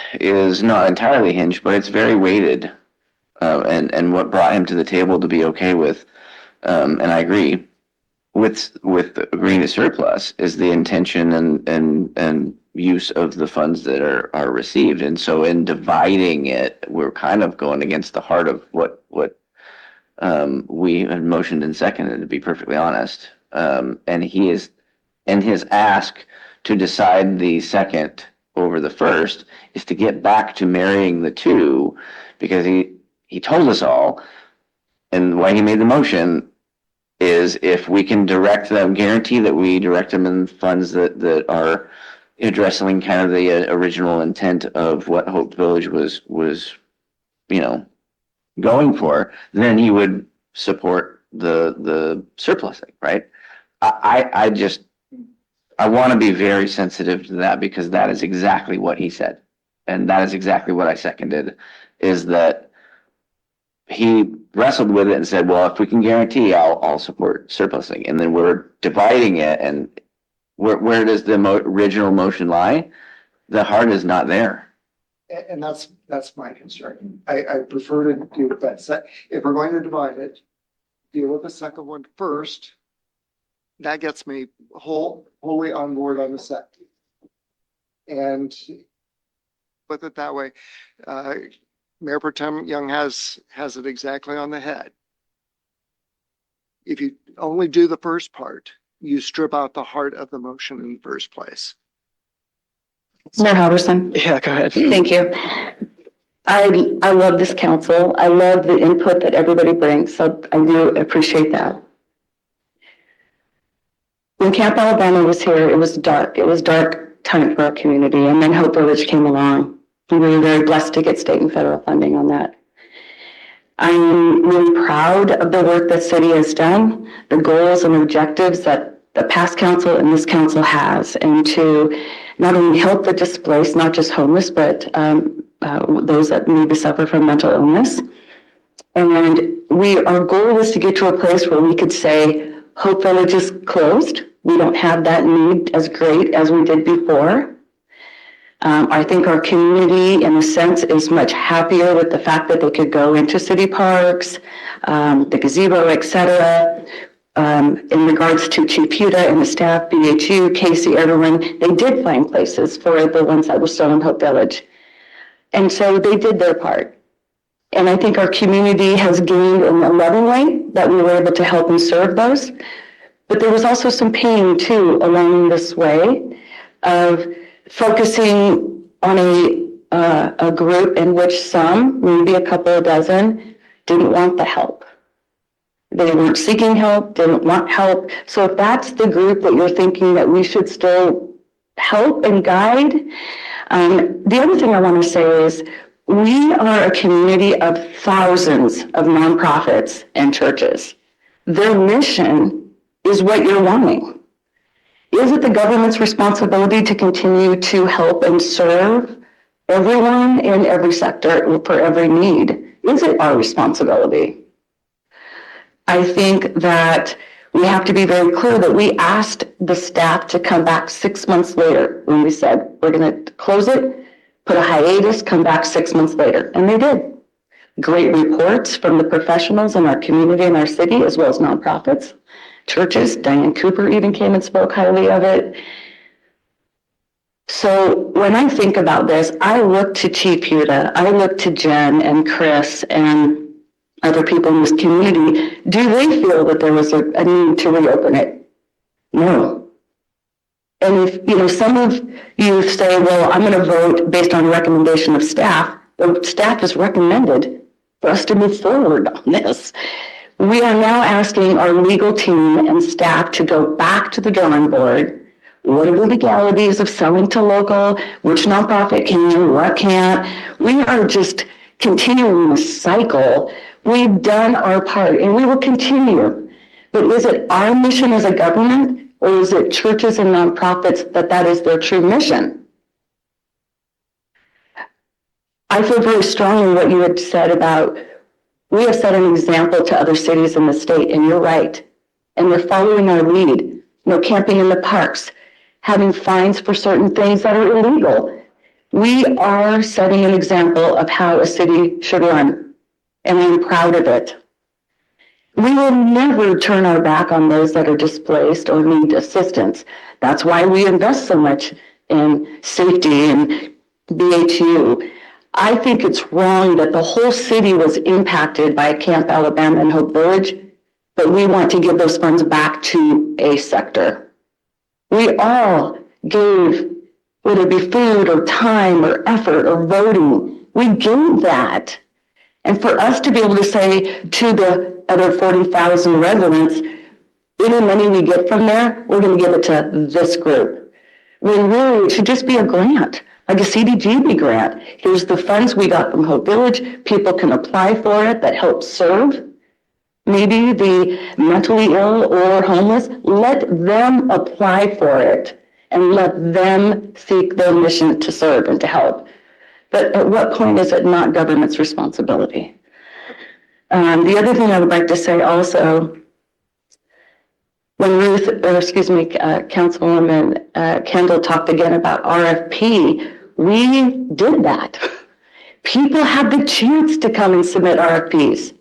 not entirely hinged, but it's very weighted, and what brought him to the table to be okay with, and I agree with agreeing to surplus is the intention and use of the funds that are received. And so in dividing it, we're kind of going against the heart of what we had motioned and seconded, to be perfectly honest. And his ask to decide the second over the first is to get back to marrying the two, because he told us all, and why he made the motion is if we can direct them, guarantee that we direct them in funds that are addressing kind of the original intent of what Hope Village was, going for, then he would support the surplusing, right? I want to be very sensitive to that, because that is exactly what he said. And that is exactly what I seconded, is that he wrestled with it and said, well, if we can guarantee, I'll support surplusing. And then we're dividing it, and where does the original motion lie? The heart is not there. And that's my concern. I prefer to do that. If we're going to divide it, deal with the second one first. That gets me wholly on board on the second. And put it that way, Mayor Pro Tem Young has it exactly on the head. If you only do the first part, you strip out the heart of the motion in the first place. Mayor Halverson. Yeah, go ahead. Thank you. I love this council. I love the input that everybody brings, so I do appreciate that. When Camp Alabama was here, it was dark. It was dark time for our community, and then Hope Village came along. We were very blessed to get state and federal funding on that. I'm really proud of the work the city has done, the goals and objectives that the past council and this council has, and to not only help the displaced, not just homeless, but those that maybe suffer from mental illness. And our goal was to get to a place where we could say, Hope Village is closed. We don't have that need as great as we did before. I think our community, in a sense, is much happier with the fact that they could go into city parks, the gazebo, etc. In regards to Chief Huda and the staff, BHU, Casey, everyone, they did find places for the ones that were still in Hope Village. And so they did their part. And I think our community has gained in a loving way that we were able to help and serve those. But there was also some pain, too, along this way of focusing on a group in which some, maybe a couple of dozen, didn't want the help. They weren't seeking help, didn't want help. So if that's the group that you're thinking that we should still help and guide, the other thing I want to say is we are a community of thousands of nonprofits and churches. Their mission is what you're wanting. Is it the government's responsibility to continue to help and serve everyone in every sector for every need? Is it our responsibility? I think that we have to be very clear that we asked the staff to come back 6 months later when we said, we're going to close it, put a hiatus, come back 6 months later. And they did. Great reports from the professionals in our community and our city, as well as nonprofits. Churches, Diane Cooper even came and spoke highly of it. So when I think about this, I look to Chief Huda, I look to Jen and Chris and other people in this community. Do they feel that there was a need to reopen it? No. And if, some of you say, well, I'm going to vote based on recommendation of staff, the staff has recommended for us to move forward on this. We are now asking our legal team and staff to go back to the drawing board. What are the legalities of selling to local? Which nonprofit can, what can't? We are just continuing this cycle. We've done our part and we will continue. But is it our mission as a government, or is it churches and nonprofits that is their true mission? I feel very strongly what you had said about, we have set an example to other cities in the state, and you're right. And they're following our lead. No camping in the parks, having fines for certain things that are illegal. We are setting an example of how a city should run, and I'm proud of it. We will never turn our back on those that are displaced or need assistance. That's why we invest so much in safety and BHU. I think it's wrong that the whole city was impacted by Camp Alabama and Hope Village, but we want to give those funds back to a sector. We all gave, whether it be food or time or effort or voting, we gave that. And for us to be able to say to the other 40,000 residents, any money we get from there, we're going to give it to this group. When really it should just be a grant, like a CDGB grant. Here's the funds we got from Hope Village. People can apply for it that helps serve maybe the mentally ill or homeless. Let them apply for it and let them seek their mission to serve and to help. But at what point is it not government's responsibility? The other thing I would like to say also, when Councilwoman Kendall talked again about RFP, we did that. People had the chance to come and submit RFPs.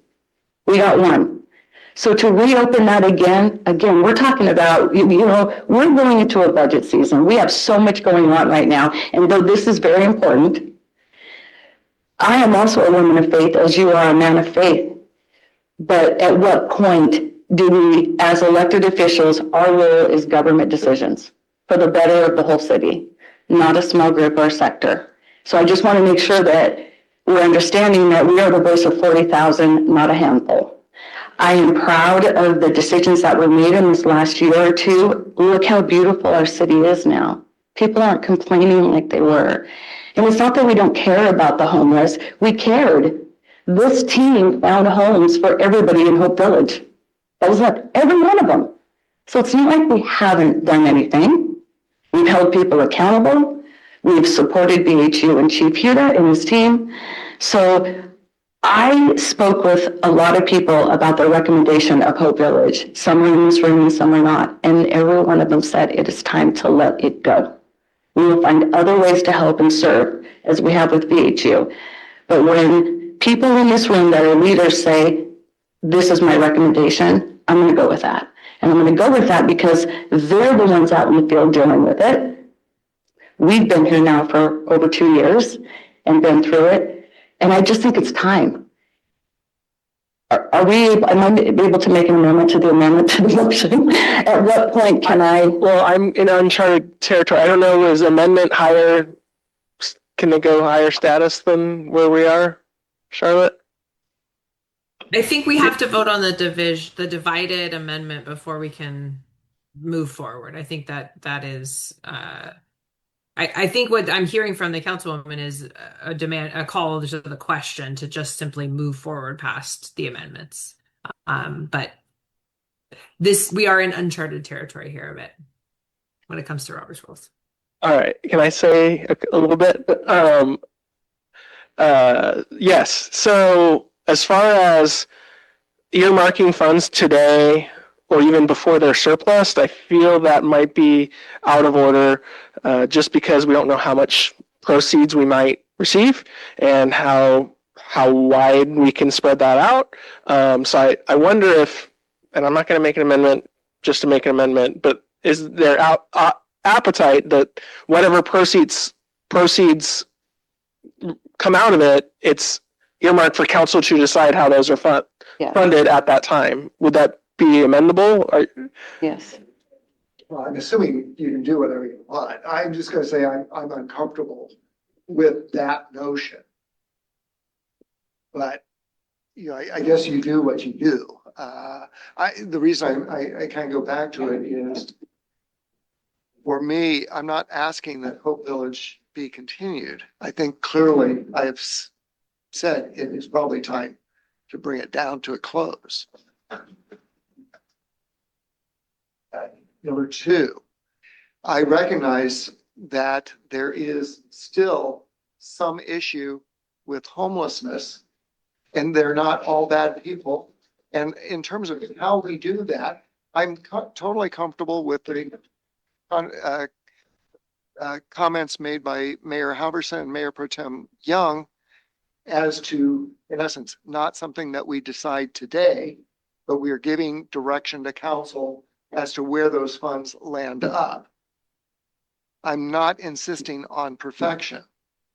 We got one. So to reopen that again, we're talking about, we're going into a budget season. We have so much going on right now. And though this is very important, I am also a woman of faith, as you are a man of faith. But at what point do we, as elected officials, our role is government decisions for the better of the whole city, not a small group or sector. So I just want to make sure that we're understanding that we are the voice of 40,000, not a handful. I am proud of the decisions that were made in this last year or two. Look how beautiful our city is now. People aren't complaining like they were. And it's not that we don't care about the homeless. We cared. This team found homes for everybody in Hope Village. That was like every one of them. So it's not like we haven't done anything. We've held people accountable. We've supported BHU and Chief Huda and his team. So I spoke with a lot of people about the recommendation of Hope Village. Some are in this room and some are not. And every one of them said it is time to let it go. We will find other ways to help and serve, as we have with BHU. But when people in this room that are leaders say, this is my recommendation, I'm going to go with that. And I'm going to go with that because they're the ones out in the field dealing with it. We've been here now for over 2 years and been through it. And I just think it's time. Am I able to make an amendment to the motion? At what point can I? Well, I'm in uncharted territory. I don't know, is amendment higher? Can they go higher status than where we are, Charlotte? I think we have to vote on the divided amendment before we can move forward. I think that is, I think what I'm hearing from the councilwoman is a call to the question to just simply move forward past the amendments. But we are in uncharted territory here a bit when it comes to Robert's rules. All right. Can I say a little bit? Yes. So as far as earmarking funds today or even before they're surplus, I feel that might be out of order just because we don't know how much proceeds we might receive and how wide we can spread that out. So I wonder if, and I'm not going to make an amendment just to make an amendment, but is there appetite that whatever proceeds come out of it, it's earmarked for council to decide how those are funded at that time? Would that be amendable? Yes. Well, I'm assuming you can do whatever you want. I'm just going to say I'm uncomfortable with that notion. But, I guess you do what you do. The reason I kind of go back to it is, for me, I'm not asking that Hope Village be continued. I think clearly I have said it is probably time to bring it down to a close. Number two, I recognize that there is still some issue with homelessness, and they're not all bad people. And in terms of how we do that, I'm totally comfortable with the comments made by Mayor Halverson and Mayor Pro Tem Young as to, in essence, not something that we decide today, but we are giving direction to council as to where those funds land up. I'm not insisting on perfection.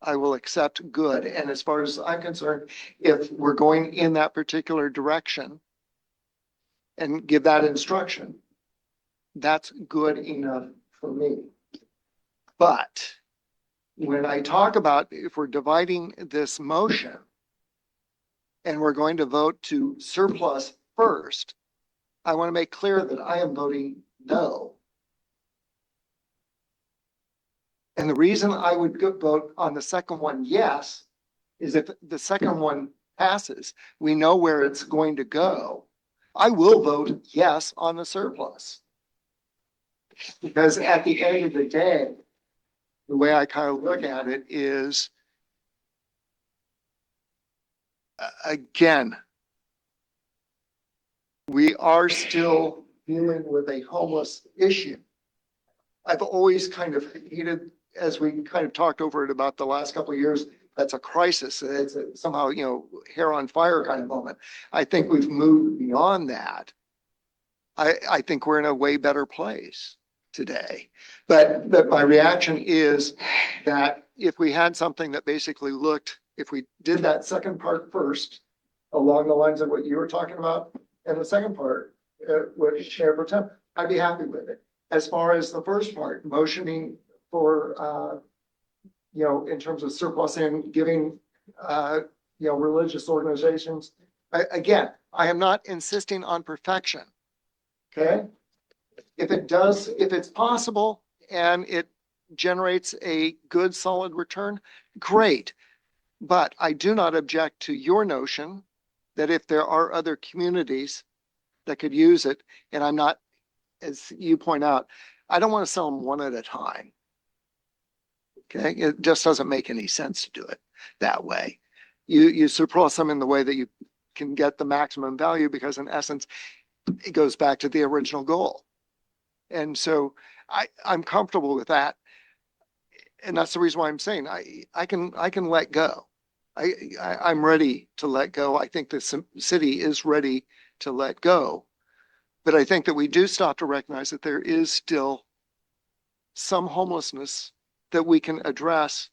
I will accept good. And as far as I'm concerned, if we're going in that particular direction and give that instruction, that's good enough for me. But when I talk about if we're dividing this motion and we're going to vote to surplus first, I want to make clear that I am voting no. And the reason I would vote on the second one yes is if the second one passes, we know where it's going to go. I will vote yes on the surplus. Because at the end of the day, the way I kind of look at it is, again, we are still dealing with a homeless issue. I've always kind of hated, as we kind of talked over it about the last couple of years, that's a crisis. It's somehow, you know, hair on fire kind of moment. I think we've moved beyond that. I think we're in a way better place today. But my reaction is that if we had something that basically looked, if we did that second part first, along the lines of what you were talking about, and the second part, with Chair Pro Tem, I'd be happy with it. As far as the first part, motioning for, you know, in terms of surplus and giving, you know, religious organizations, again, I am not insisting on perfection. Okay? If it's possible and it generates a good, solid return, great. But I do not object to your notion that if there are other communities that could use it, and I'm not, as you point out, I don't want to sell them one at a time. Okay, it just doesn't make any sense to do it that way. You surplus them in the way that you can get the maximum value, because in essence, it goes back to the original goal. And so I'm comfortable with that. And that's the reason why I'm saying I can let go. I'm ready to let go. I think the city is ready to let go. But I think that we do stop to recognize that there is still some homelessness that we can address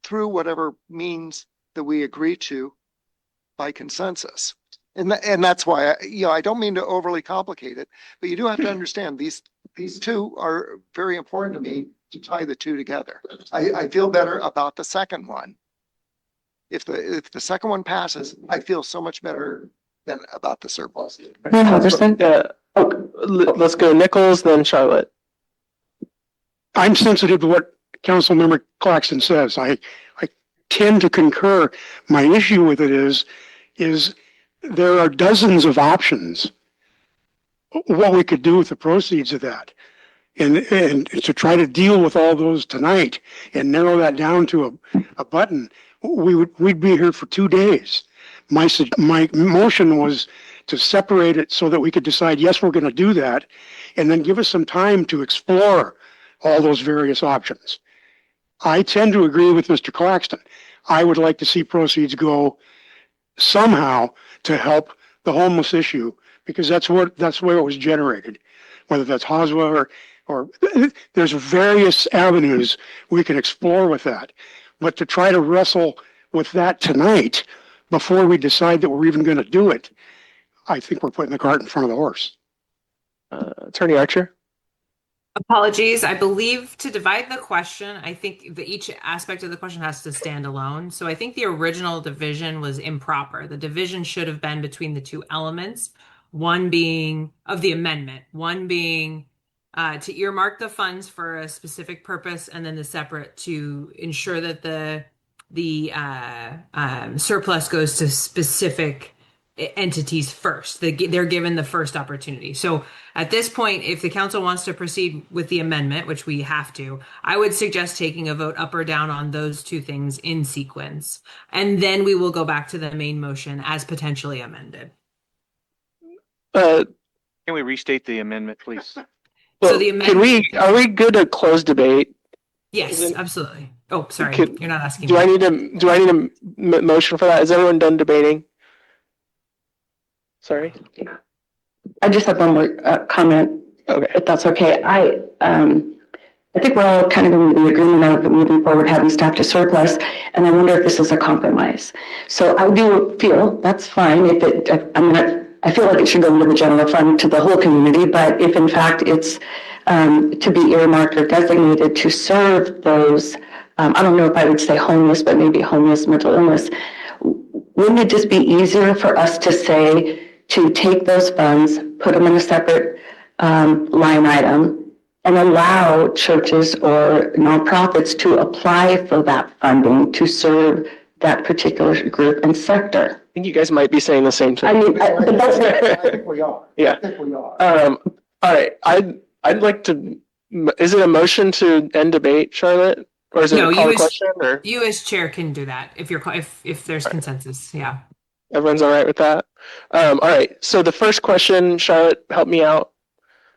through whatever means that we agree to by consensus. And that's why I don't mean to overly complicate it, but you do have to understand these two are very important to me to tie the two together. I feel better about the second one. If the second one passes, I feel so much better than about the surplus. Let's go Nichols, then Charlotte. I'm sensitive to what Councilmember Claxton says. I tend to concur. My issue with it is there are dozens of options what we could do with the proceeds of that. And to try to deal with all those tonight and narrow that down to a button, we'd be here for 2 days. My motion was to separate it so that we could decide, yes, we're going to do that, and then give us some time to explore all those various options. I tend to agree with Mr. Claxton. I would like to see proceeds go somehow to help the homeless issue, because that's where it was generated, whether that's Hoswa or there's various avenues we can explore with that. But to try to wrestle with that tonight before we decide that we're even going to do it, I think we're putting the cart in front of the horse. Attorney Archer. Apologies. I believe to divide the question, I think that each aspect of the question has to stand alone. So I think the original division was improper. The division should have been between the two elements, one being of the amendment, one being to earmark the funds for a specific purpose, and then the separate to ensure that the surplus goes to specific entities first. They're given the first opportunity. So at this point, if the council wants to proceed with the amendment, which we have to, I would suggest taking a vote up or down on those two things in sequence. And then we will go back to the main motion as potentially amended. Uh, Can we restate the amendment, please? well, the are we good to close debate? Yes, absolutely. Oh, sorry. You're not asking Do me. I need a motion for that? Is everyone done debating? Sorry. I just have one more comment, Okay. if that's okay. I think we're all kind of in the agreement of moving forward, having staff to surplus, and I wonder if this is a compromise. So I do feel that's fine I feel like it should go into the general fund to the whole community, but if in fact it's to be earmarked or designated to serve those, I don't know if I would say homeless, but maybe homeless, mental illness, wouldn't it just be easier for us to say to take those funds, put them in a separate line item, and allow churches or nonprofits to apply for that funding to serve that particular group and sector? I think you guys might be saying the same thing. I mean, but that's I think we are. Yeah. I think we are. All right. I'd like to. Is it a motion to end debate, Charlotte, or is it No, a call to question? Or you as chair can do that if there's consensus. Yeah. everyone's all right with that? All right. So the first question, Charlotte, help me out.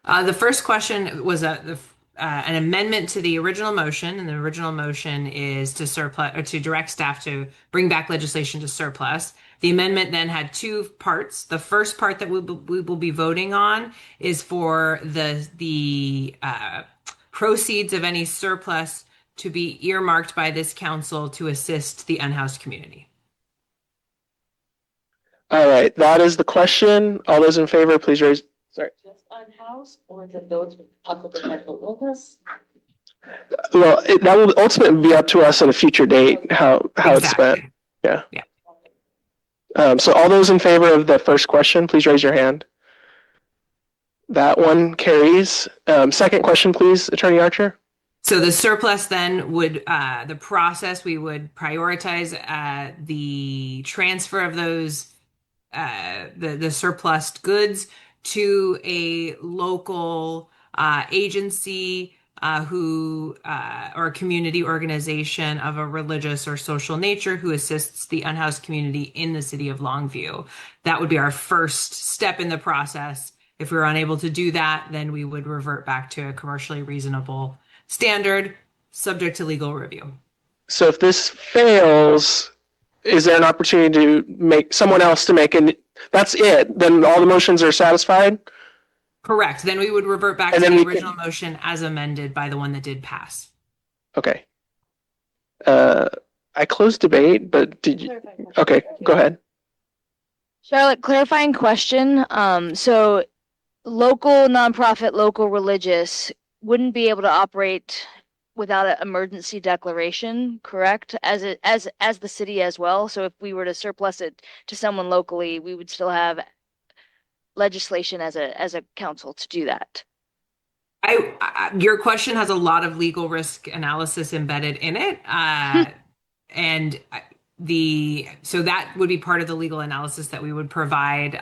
The first question was an amendment to the original motion, and the original motion is to surplus or to direct staff to bring back legislation to surplus. The amendment then had two parts. The first part that we will be voting on is for the proceeds of any surplus to be earmarked by this council to assist the unhoused community. All right. That is the question. All those in favor, please raise. Sorry. Just unhoused or to those with possible mental illness? Well, that will ultimately be up to us at a future date how it's spent. Yeah. Yeah. So all those in favor of the first question, please raise your hand. That one carries. Second question, please, Attorney Archer. So the surplus then would, the process, we would prioritize the transfer of those, the surplus goods to a local agency or a community organization of a religious or social nature who assists the unhoused community in the city of Longview. That would be our first step in the process. If we were unable to do that, then we would revert back to a commercially reasonable standard, subject to legal review. So if this fails, is there an opportunity to make someone else to make that's it? Then all the motions are satisfied? Correct. Then we would revert back to the original motion as amended by the one that did pass. Okay. I closed debate, but did you? Okay, go ahead. Charlotte, clarifying question. So local nonprofit, local religious wouldn't be able to operate without an emergency declaration, correct? As the city as well. So if we were to surplus it to someone locally, we would still have legislation as a council to do that. Your question has a lot of legal risk analysis embedded in it, and so that would be part of the legal analysis that we would provide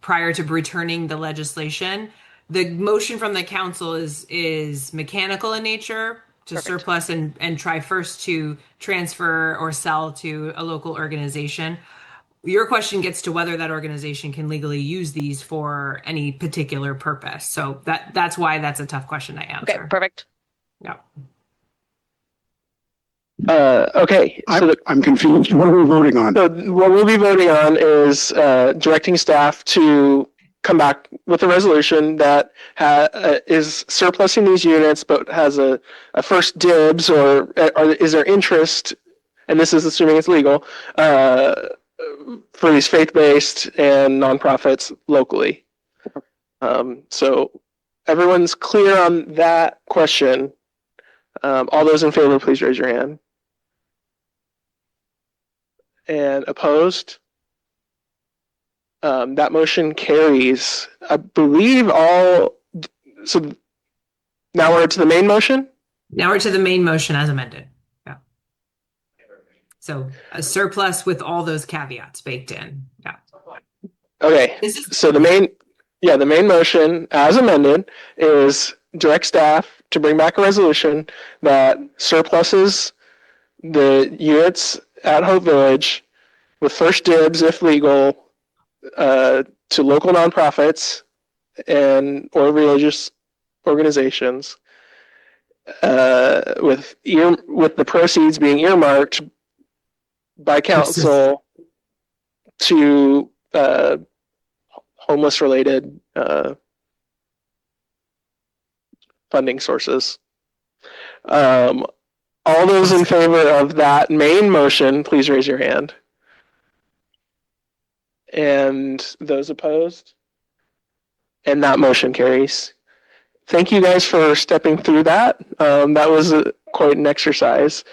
prior to returning the legislation. The motion from the council is mechanical in nature to Perfect. Surplus and try first to transfer or sell to a local organization. Your question gets to whether that organization can legally use these for any particular purpose. So that's why that's a tough question to answer. Okay, perfect. Yeah. Okay. So I'm confused. What are we voting on? So what we'll be voting on is directing staff to come back with a resolution that is surplusing these units, but has a first dibs or is there interest, and this is assuming it's legal, for these faith-based and nonprofits locally. So everyone's clear on that question. All those in favor, please raise your hand. And opposed? That motion carries. I believe all. So now we're to the main motion? Now we're to the main motion as amended. Yeah. So a surplus with all those caveats baked in. Yeah. Okay, This is so the main motion as amended is direct staff to bring back a resolution that surpluses the units at Hope Village with first dibs, if legal, to local nonprofits and or religious organizations, with the proceeds being earmarked by council to homeless related funding sources. All those in favor of that main motion, please raise your hand. And those opposed? And that motion carries. Thank you guys for stepping through that. That was quite an exercise.